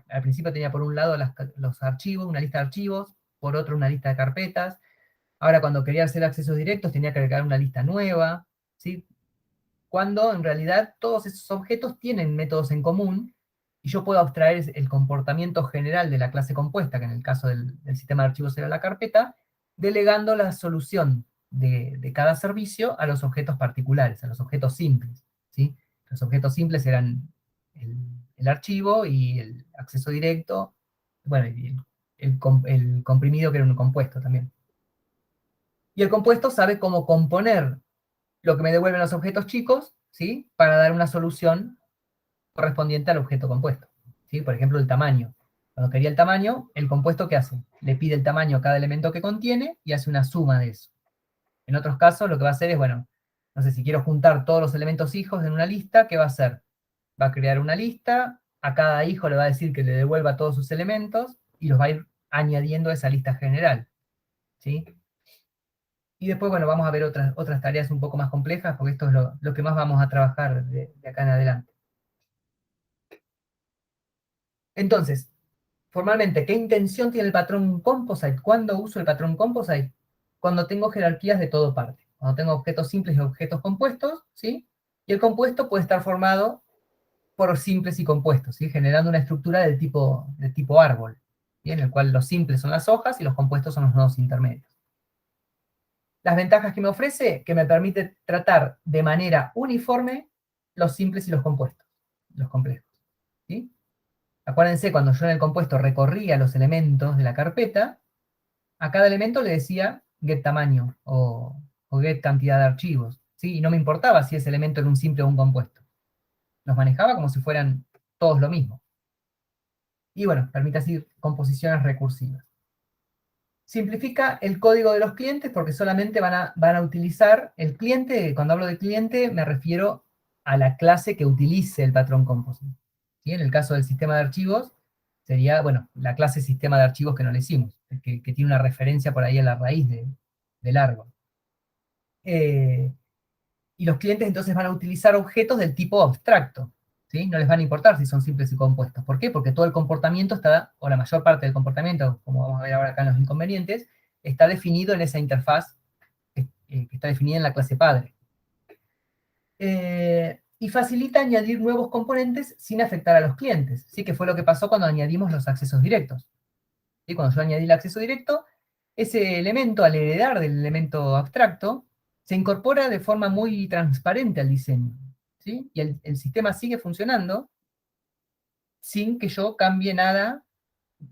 Al principio tenía por un lado los archivos, una lista de archivos, por otro una lista de carpetas. Ahora cuando quería hacer accesos directos tenía que agregar una lista nueva, ¿sí? Cuando en realidad todos esos objetos tienen métodos en común, y yo puedo abstraer el comportamiento general de la clase compuesta, que en el caso del sistema de archivos era la carpeta, delegando la solución de cada servicio a los objetos particulares, a los objetos simples, ¿sí? Los objetos simples eran el archivo y el acceso directo, bueno, y el comprimido, que era un compuesto también. Y el compuesto sabe cómo componer lo que me devuelven los objetos chicos, ¿sí? Para dar una solución correspondiente al objeto compuesto, ¿sí? Por ejemplo, el tamaño. Cuando quería el tamaño, el compuesto, ¿qué hace? Le pide el tamaño a cada elemento que contiene y hace una suma de eso. En otros casos, lo que va a hacer es, bueno, no sé, si quiero juntar todos los elementos hijos en una lista, ¿qué va a hacer? Va a crear una lista, a cada hijo le va a decir que le devuelva todos sus elementos, y los va a ir añadiendo a esa lista general, ¿sí? Y después, bueno, vamos a ver otras tareas un poco más complejas, porque esto es lo que más vamos a trabajar de acá en adelante. Entonces, formalmente, ¿qué intención tiene el patrón Composite? ¿Cuándo uso el patrón Composite? Cuando tengo jerarquías de todo parte. cuando tengo objetos simples y objetos compuestos, ¿sí? Y el compuesto puede estar formado por simples y compuestos, ¿sí? Generando una estructura del tipo árbol, ¿sí? En el cual los simples son las hojas y los compuestos son los nodos intermedios. Las ventajas que me ofrece, que me permite tratar de manera uniforme los simples y los compuestos, los complejos, ¿sí? Acuérdense, cuando yo en el compuesto recorría los elementos de la carpeta, a cada elemento le decía get tamaño o get cantidad de archivos, ¿sí? Y no me importaba si ese elemento era un simple o un compuesto. Los manejaba como si fueran todos lo mismo. Y bueno, permite así composiciones recursivas. Simplifica el código de los clientes porque solamente van a utilizar el cliente. Cuando hablo de cliente me refiero a la clase que utilice el patrón composite, ¿sí? En el caso del sistema de archivos sería, bueno, la clase sistema de archivos que no le hicimos, que tiene una referencia por ahí a la raíz del árbol. Y los clientes entonces van a utilizar objetos del tipo abstracto, ¿sí? No les van a importar si son simples y compuestos. ¿Por qué? Porque todo el comportamiento está, o la mayor parte del comportamiento, como vamos a ver ahora acá en los inconvenientes, está definido en esa interfaz que está definida en la clase padre. Y facilita añadir nuevos componentes sin afectar a los clientes, ¿sí? Que fue lo que pasó cuando añadimos los accesos directos. ¿Sí? Cuando yo añadí el acceso directo, ese elemento, al heredar del elemento abstracto, se incorpora de forma muy transparente al diseño, ¿sí? Y el sistema sigue funcionando sin que yo cambie nada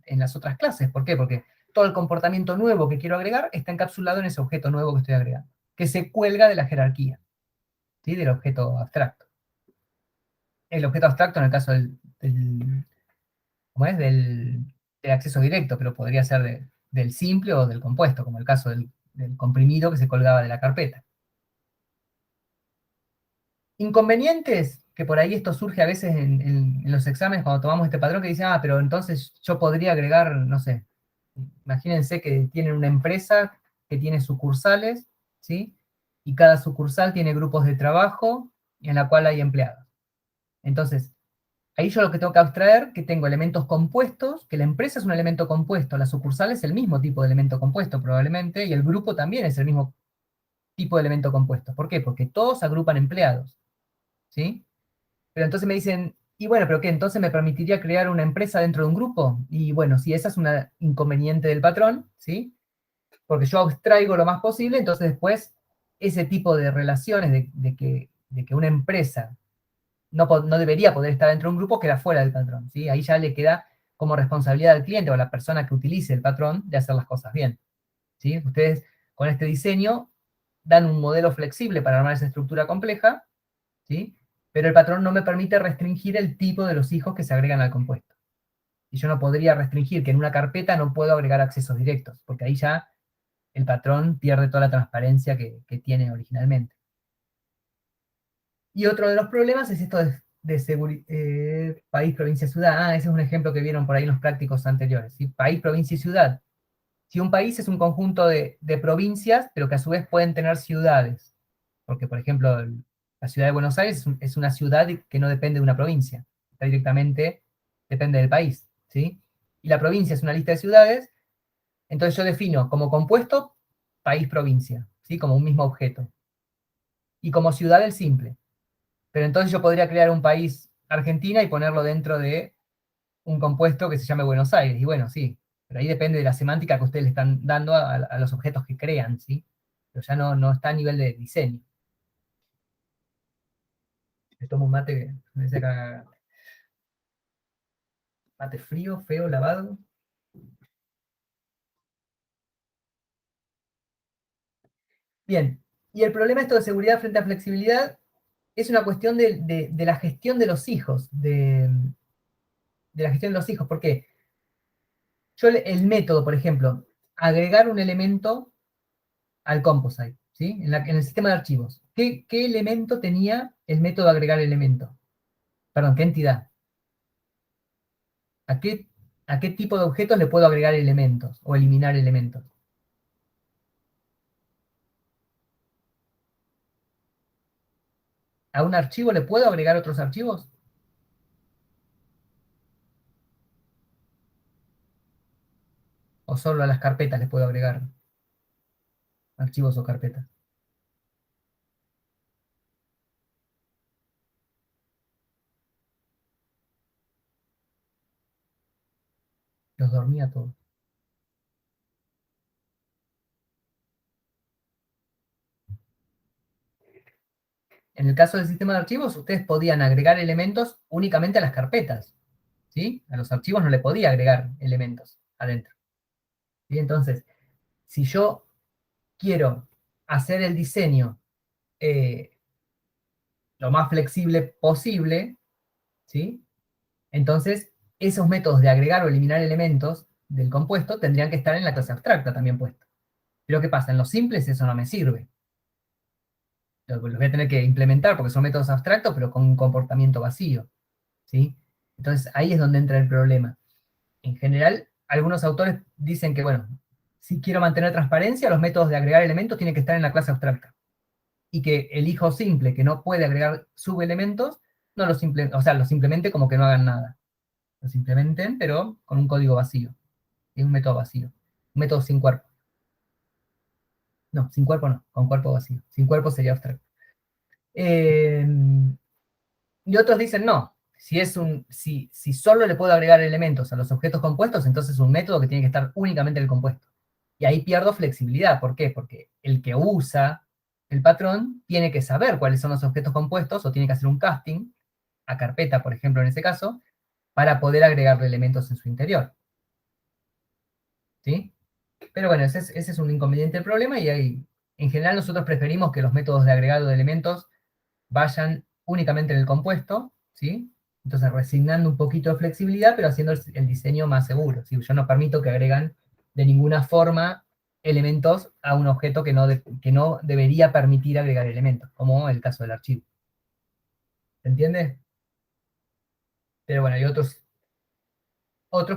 en las otras clases. ¿Por qué? Porque todo el comportamiento nuevo que quiero agregar está encapsulado en ese objeto nuevo que estoy agregando, que se cuelga de la jerarquía, ¿sí? Del objeto abstracto. El objeto abstracto en el caso ¿cómo es? Del acceso directo, pero podría ser del simple o del compuesto, como el caso del comprimido que se colgaba de la carpeta. Inconvenientes, que por ahí esto surge a veces en los exámenes cuando tomamos este patrón, que dicen, ah, pero entonces yo podría agregar, no sé, imagínense que tienen una empresa que tiene sucursales, ¿sí? Y cada sucursal tiene grupos de trabajo en la cual hay empleados. Entonces, ahí yo lo que tengo que abstraer, que tengo elementos compuestos, que la empresa es un elemento compuesto, la sucursal es el mismo tipo de elemento compuesto probablemente, y el grupo también es el mismo tipo de elemento compuesto. ¿Por qué? Porque todos agrupan empleados, ¿sí? Pero entonces me dicen, y bueno, ¿pero qué? ¿Entonces me permitiría crear una empresa dentro de un grupo? Y bueno, si esa es una inconveniente del patrón, ¿sí? Porque yo abstraigo lo más posible, entonces después ese tipo de relaciones de que una empresa no debería poder estar dentro de un grupo, queda fuera del patrón, ¿sí? Ahí ya le queda como responsabilidad al cliente o a la persona que utilice el patrón de hacer las cosas bien, ¿sí? Ustedes con este diseño dan un modelo flexible para armar esa estructura compleja, ¿sí? Pero el patrón no me permite restringir el tipo de los hijos que se agregan al compuesto. Y yo no podría restringir que en una carpeta no puedo agregar accesos directos, porque ahí ya el patrón pierde toda la transparencia que tiene originalmente. Y otro de los problemas es esto de país, provincia, ciudad. Ah, ese es un ejemplo que vieron por ahí en los prácticos anteriores, ¿sí? País, provincia y ciudad. Si un país es un conjunto de provincias, pero que a su vez pueden tener ciudades, porque por ejemplo la ciudad de Buenos Aires es una ciudad que no depende de una provincia, está directamente depende del país, ¿sí? Y la provincia es una lista de ciudades, entonces yo defino como compuesto país, provincia, ¿sí? Como un mismo objeto. Y como ciudad el simple. Pero entonces yo podría crear un país Argentina y ponerlo dentro de un compuesto que se llame Buenos Aires. Y bueno, sí, pero ahí depende de la semántica que ustedes le están dando a los objetos que crean, ¿sí? Pero ya no está a nivel de diseño. Me tomo un mate que me dice acá. Mate frío, feo, lavado. Bien, y el problema esto de seguridad frente a flexibilidad es una cuestión de la gestión de los hijos, de la gestión de los hijos. ¿Por qué? Yo el método, por ejemplo, agregar un elemento al composite, ¿sí? En el sistema de archivos. ¿Qué elemento tenía el método agregar elemento? Perdón, ¿qué entidad? ¿A qué tipo de objetos le puedo agregar elementos o eliminar elementos? ¿A un archivo le puedo agregar otros archivos? ¿O solo a las carpetas le puedo agregar archivos o carpetas? Los dormía todos. En el caso del sistema de archivos, ustedes podían agregar elementos únicamente a las carpetas, ¿sí? A los archivos no le podía agregar elementos adentro. ¿Sí? Entonces, si yo quiero hacer el diseño lo más flexible posible, ¿sí? Entonces, esos métodos de agregar o eliminar elementos del compuesto tendrían que estar en la clase abstracta también puestos. Pero ¿qué pasa? En los simples eso no me sirve. Los voy a tener que implementar porque son métodos abstractos, pero con un comportamiento vacío, ¿sí? Entonces, ahí es donde entra el problema. En general, algunos autores dicen que, bueno, si quiero mantener transparencia, los métodos de agregar elementos tienen que estar en la clase abstracta. Y que el hijo simple, que no puede agregar subelementos, no los los implemente como que no hagan nada. Los implementen, pero con un código vacío. Es un método vacío. Un método sin cuerpo. No, sin cuerpo no, con cuerpo vacío. Sin cuerpo sería abstracto. Y otros dicen no. Si solo le puedo agregar elementos a los objetos compuestos, entonces es un método que tiene que estar únicamente en el compuesto. Y ahí pierdo flexibilidad. ¿Por qué? Porque el que usa el patrón tiene que saber cuáles son los objetos compuestos o tiene que hacer un casting, a carpeta, por ejemplo, en ese caso, para poder agregarle elementos en su interior. ¿Sí? Pero bueno, ese es un inconveniente del problema y ahí, en general nosotros preferimos que los métodos de agregado de elementos vayan únicamente en el compuesto, ¿sí? Entonces resignando un poquito de flexibilidad, pero haciendo el diseño más seguro. ¿Sí? Yo no permito que agregan de ninguna forma elementos a un objeto que no debería permitir agregar elementos, como el caso del archivo. ¿Se entiende? Pero bueno, hay otros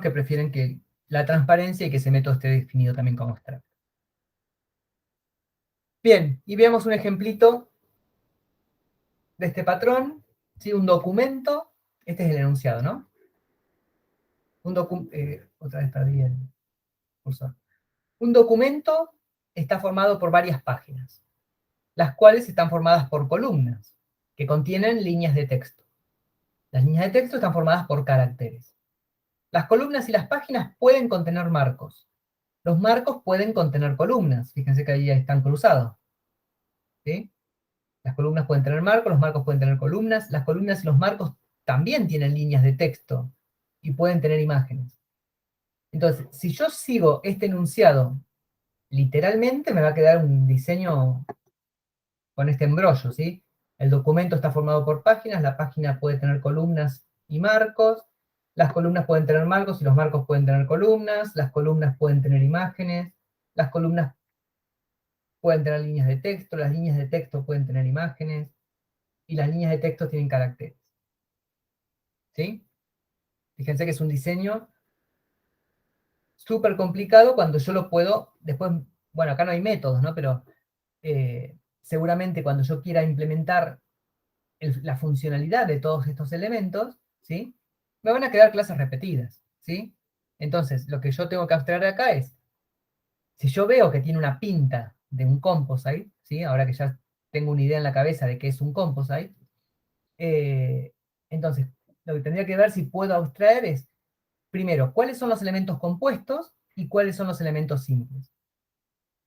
que prefieren que la transparencia y que ese método esté definido también como abstracto. Bien, y veamos un ejemplito de este patrón, ¿sí? Un documento, este es el enunciado, ¿no? Otra vez perdí el cursor. Un documento está formado por varias páginas, las cuales están formadas por columnas, que contienen líneas de texto. Las líneas de texto están formadas por caracteres. Las columnas y las páginas pueden contener marcos. Los marcos pueden contener columnas. Fíjense que ahí están cruzados. ¿Sí? Las columnas pueden tener marcos, los marcos pueden tener columnas. Las columnas y los marcos también tienen líneas de texto y pueden tener imágenes. Entonces, si yo sigo este enunciado literalmente, me va a quedar un diseño con este embrollo, ¿sí? El documento está formado por páginas, la página puede tener columnas y marcos, las columnas pueden tener marcos y los marcos pueden tener columnas, las columnas pueden tener imágenes, las columnas pueden tener líneas de texto, las líneas de texto pueden tener imágenes, y las líneas de texto tienen caracteres. ¿Sí? Fíjense que es un diseño súper complicado cuando yo lo puedo, después, bueno, acá no hay métodos, ¿no? Pero seguramente cuando yo quiera implementar la funcionalidad de todos estos elementos, ¿sí? Me van a quedar clases repetidas, ¿sí? Entonces, lo que yo tengo que abstraer acá es, si yo veo que tiene una pinta de un composite, ¿sí? Ahora que ya tengo una idea en la cabeza de qué es un composite, entonces, lo que tendría que ver si puedo abstraer es, primero, cuáles son los elementos compuestos y cuáles son los elementos simples.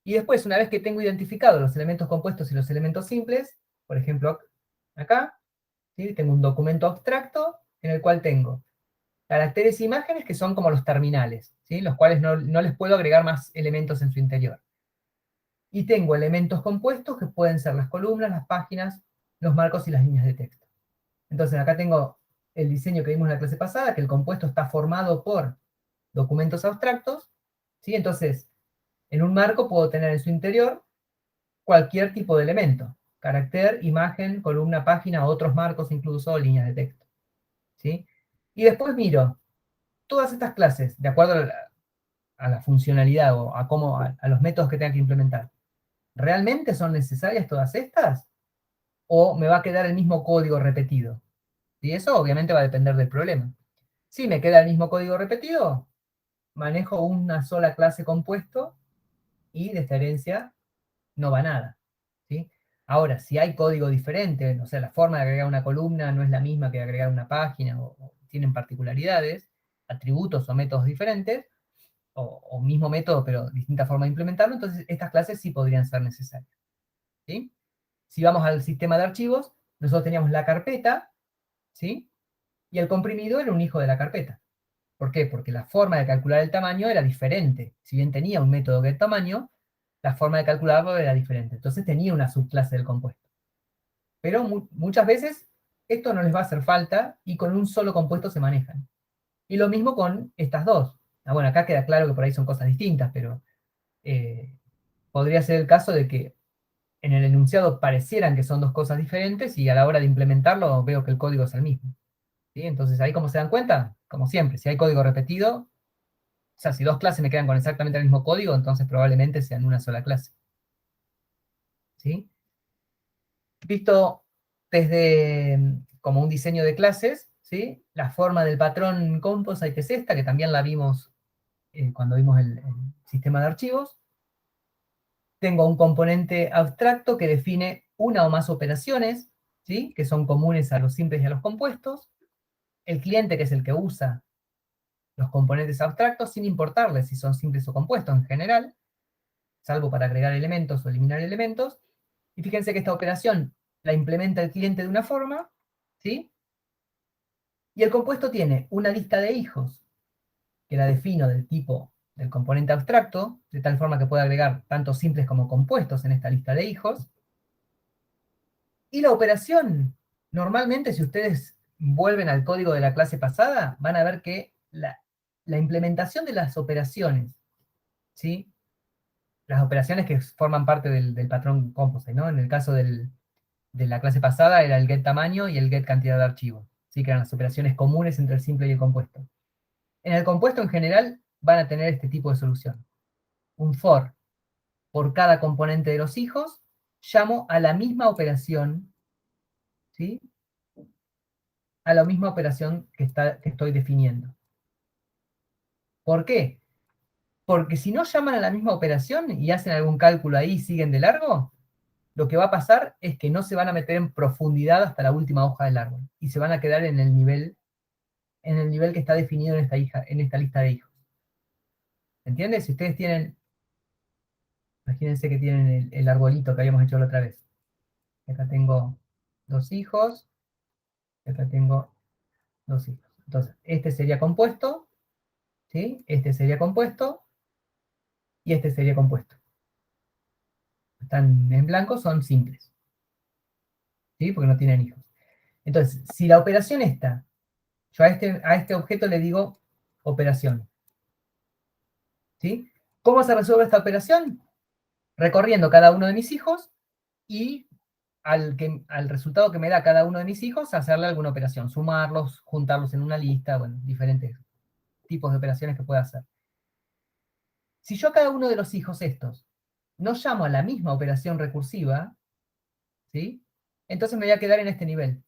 Y después, una vez que tengo identificado los elementos compuestos y los elementos simples, por ejemplo, acá, ¿sí? Tengo un documento abstracto en el cual tengo caracteres e imágenes que son como los terminales, ¿sí? Los cuales no les puedo agregar más elementos en su interior. Y tengo elementos compuestos que pueden ser las columnas, las páginas, los marcos y las líneas de texto. Entonces acá tengo el diseño que vimos en la clase pasada, que el compuesto está formado por documentos abstractos, ¿sí? Entonces, en un marco puedo tener en su interior cualquier tipo de elemento, carácter, imagen, columna, página, otros marcos incluso, líneas de texto, ¿sí? Y después miro todas estas clases, de acuerdo a la funcionalidad o a los métodos que tenga que implementar. ¿Realmente son necesarias todas estas? ¿O me va a quedar el mismo código repetido? Y eso obviamente va a depender del problema. Si me queda el mismo código repetido, manejo una sola clase compuesto y de esta herencia no va nada. ¿Sí? Ahora, si hay código diferente, o sea, la forma de agregar una columna no es la misma que agregar una página, o tienen particularidades, atributos o métodos diferentes, o mismo método, pero distinta forma de implementarlo, entonces estas clases sí podrían ser necesarias. ¿Sí? Si vamos al sistema de archivos, nosotros teníamos la carpeta, ¿sí? Y el comprimido era un hijo de la carpeta. ¿Por qué? Porque la forma de calcular el tamaño era diferente. Si bien tenía un método getTamaño, la forma de calcularlo era diferente. Entonces tenía una subclase del compuesto. Pero muchas veces esto no les va a hacer falta y con un solo compuesto se manejan. Y lo mismo con estas dos. Bueno, acá queda claro que por ahí son cosas distintas, pero podría ser el caso de que en el enunciado parecieran que son dos cosas diferentes y a la hora de implementarlo veo que el código es el mismo. ¿Sí? Entonces ahí, como se dan cuenta, como siempre, si hay código repetido, o sea, si dos clases me quedan con exactamente el mismo código, entonces probablemente sean una sola clase. ¿Sí? Visto desde como un diseño de clases, ¿sí? La forma del patrón composite es esta, que también la vimos cuando vimos el sistema de archivos. Tengo un componente abstracto que define una o más operaciones, ¿sí? Que son comunes a los simples y a los compuestos. El cliente, que es el que usa los componentes abstractos, sin importarle si son simples o compuestos en general, salvo para agregar elementos o eliminar elementos. Y fíjense que esta operación la implementa el cliente de una forma, ¿sí? Y el compuesto tiene una lista de hijos, que la defino del tipo del componente abstracto, de tal forma que pueda agregar tanto simples como compuestos en esta lista de hijos. Y la operación, normalmente si ustedes vuelven al código de la clase pasada, van a ver que la implementación de las operaciones, ¿sí? Las operaciones que forman parte del patrón composite, ¿no? En el caso de la clase pasada era el getTamaño y el getCantidad de archivos, ¿sí? Que eran las operaciones comunes entre el simple y el compuesto. En el compuesto en general van a tener este tipo de solución. Un for por cada componente de los hijos, llamo a la misma operación, ¿sí? A la misma operación que estoy definiendo. ¿Por qué? Porque si no llaman a la misma operación y hacen algún cálculo ahí y siguen de largo, lo que va a pasar es que no se van a meter en profundidad hasta la última hoja del árbol, y se van a quedar en el nivel que está definido en esta lista de hijos. ¿Entiendes? Si ustedes tienen, imagínense que tienen el arbolito que habíamos hecho la otra vez. Acá tengo dos hijos, acá tengo dos hijos. Entonces, este sería compuesto, ¿sí? Este sería compuesto, y este sería compuesto. Están en blanco, son simples, ¿sí? Porque no tienen hijos. Entonces, si la operación está, yo a este objeto le digo operación, ¿sí? ¿Cómo se resuelve esta operación? Recorriendo cada uno de mis hijos y al resultado que me da cada uno de mis hijos, hacerle alguna operación, sumarlos, juntarlos en una lista, bueno, diferentes tipos de operaciones que pueda hacer. Si yo a cada uno de los hijos estos no llamo a la misma operación recursiva, ¿sí? Entonces me voy a quedar en este nivel.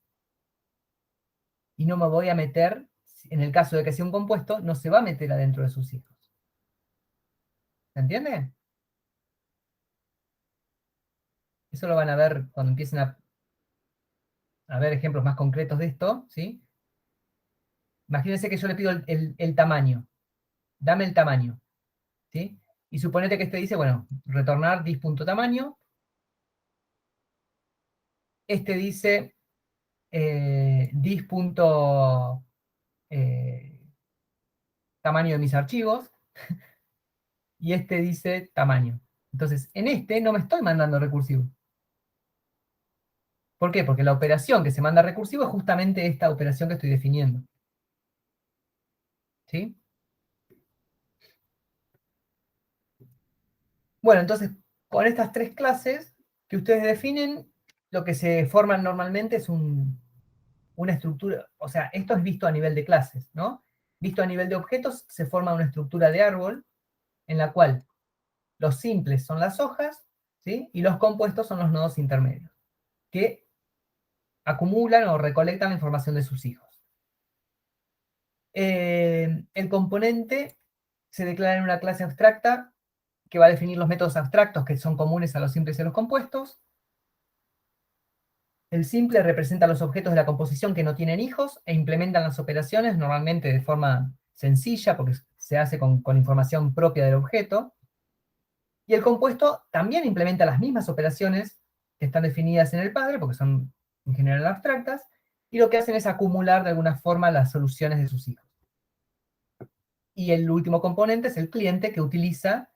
Y no me voy a meter, en el caso de que sea un compuesto, no se va a meter adentro de sus hijos. ¿Se entiende? Eso lo van a ver cuando empiecen a ver ejemplos más concretos de esto, ¿sí? Imagínense que yo le pido el tamaño. Dame el tamaño, ¿sí? Y suponete que este dice, bueno, retornar dis.tamaño. Este dice dis.tamaño de mis archivos. Y este dice tamaño. Entonces, en este no me estoy mandando recursivo. ¿Por qué? Porque la operación que se manda recursivo es justamente esta operación que estoy definiendo. ¿Sí? Bueno, entonces, con estas tres clases que ustedes definen, lo que se forman normalmente es una estructura, o sea, esto es visto a nivel de clases, ¿no? Visto a nivel de objetos, se forma una estructura de árbol en la cual los simples son las hojas, ¿sí? Y los compuestos son los nodos intermedios, que acumulan o recolectan la información de sus hijos. El componente se declara en una clase abstracta que va a definir los métodos abstractos que son comunes a los simples y a los compuestos. El simple representa los objetos de la composición que no tienen hijos e implementan las operaciones normalmente de forma sencilla porque se hace con información propia del objeto. Y el compuesto también implementa las mismas operaciones que están definidas en el padre, porque son en general abstractas, y lo que hacen es acumular de alguna forma las soluciones de sus hijos. Y el último componente es el cliente, que utiliza,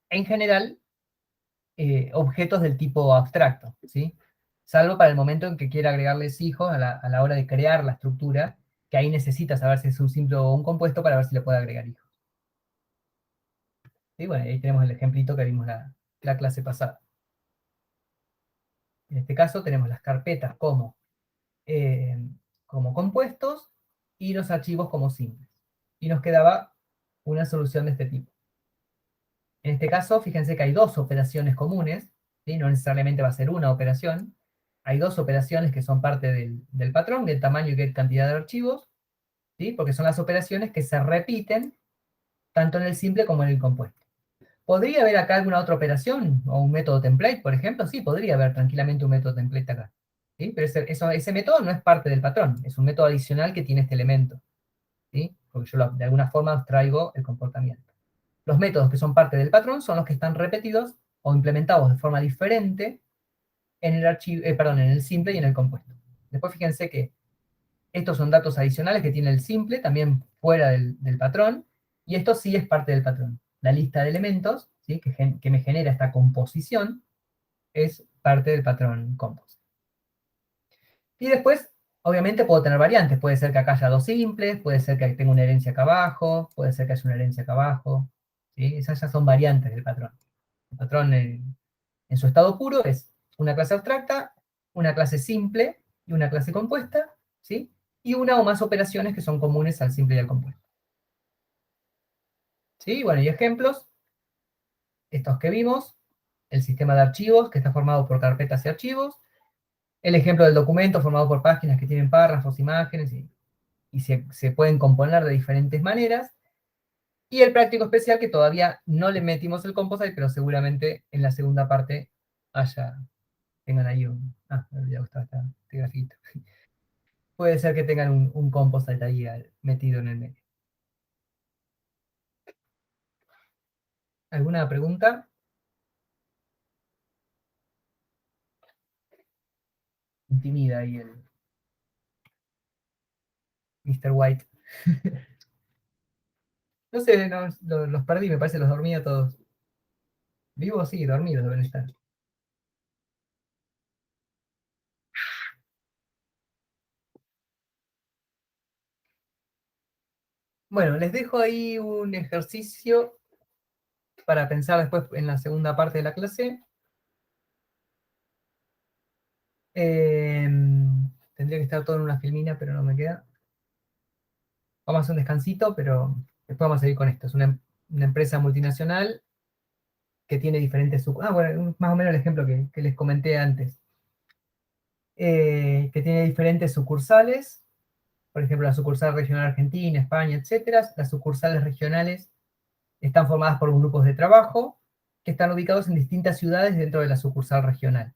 en general, objetos del tipo abstracto, ¿sí? Salvo para el momento en que quiera agregarles hijos a la hora de crear la estructura, que ahí necesita saber si es un simple o un compuesto para ver si le puede agregar hijos. Y bueno, ahí tenemos el ejemplito que vimos la clase pasada. En este caso tenemos las carpetas eh, como compuestos y los archivos como simples. Y nos quedaba una solución de este tipo. En este caso, fíjense que hay dos operaciones comunes, ¿sí? No necesariamente va a ser una operación. Hay dos operaciones que son parte del patrón, del tamaño y get cantidad de archivos, ¿sí? Porque son las operaciones que se repiten tanto en el simple como en el compuesto. ¿Podría haber acá alguna otra operación? ¿O un método template, por ejemplo? Sí, podría haber tranquilamente un método template acá. ¿Sí? Pero ese método no es parte del patrón, es un método adicional que tiene este elemento. ¿Sí? Porque yo de alguna forma traigo el comportamiento. Los métodos que son parte del patrón son los que están repetidos o implementados de forma diferente en el archivo, en el simple y en el compuesto. Después fíjense que estos son datos adicionales que tiene el simple, también fuera del patrón, y esto sí es parte del patrón. La lista de elementos, ¿sí? que me genera esta composición, es parte del patrón compose. Y después, obviamente puedo tener variantes. Puede ser que acá haya dos simples, puede ser que tenga una herencia acá abajo, puede ser que haya una herencia acá abajo. ¿Sí? Esas ya son variantes del patrón. El patrón en su estado puro es una clase abstracta, una clase simple y una clase compuesta, ¿sí? Y una o más operaciones que son comunes al simple y al compuesto. ¿Sí? Bueno, y ejemplos, estos que vimos, el sistema de archivos que está formado por carpetas y archivos, el ejemplo del documento formado por páginas que tienen párrafos, imágenes, y se pueden componer de diferentes maneras, y el práctico especial que todavía no le metimos el composite, pero seguramente en la segunda parte tengan ahí me había gustado este grafito. Puede ser que tengan un composite ahí metido en el medio. ¿Alguna pregunta? Intimida ahí el Mr. White. No sé, no, los perdí, me parece, los dormía todos. ¿Vivos? Sí, dormidos deben estar. Bueno, les dejo ahí un ejercicio para pensar después en la segunda parte de la clase. Tendría que estar todo en una filmina, pero no me queda. Vamos a hacer un descansito, pero después vamos a seguir con esto. Es una empresa multinacional que tiene diferentes bueno, más o menos el ejemplo que les comenté antes. Que tiene diferentes sucursales, por ejemplo, la sucursal regional Argentina, España, etc. Las sucursales regionales están formadas por grupos de trabajo que están ubicados en distintas ciudades dentro de la sucursal regional.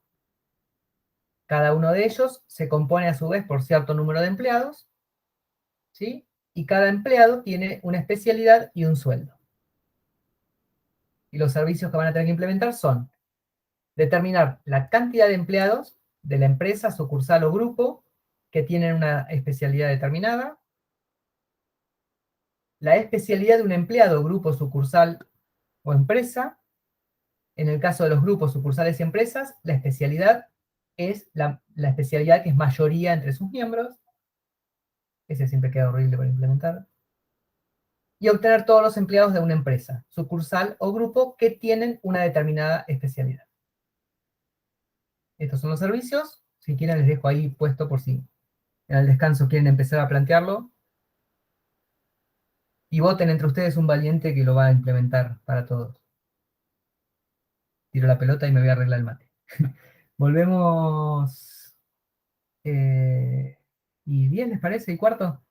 Cada uno de ellos se compone a su vez por cierto número de empleados, ¿sí? Y cada empleado tiene una especialidad y un sueldo. Y los servicios que van a tener que implementar son determinar la cantidad de empleados de la empresa, sucursal o grupo que tienen una especialidad determinada, la especialidad de un empleado, grupo, sucursal o empresa. En el caso de los grupos, sucursales y empresas, la especialidad es la especialidad que es mayoría entre sus miembros. Ese siempre queda horrible para implementar. Y obtener todos los empleados de una empresa, sucursal o grupo que tienen una determinada especialidad. Estos son los servicios. Si quieren les dejo ahí puesto por si en el descanso quieren empezar a plantearlo. Y voten entre ustedes un valiente que lo va a implementar para todos. Tiro la pelota y me voy a arreglar el mate. Volvemos. ¿Y 10 les parece? ¿Y cuarto?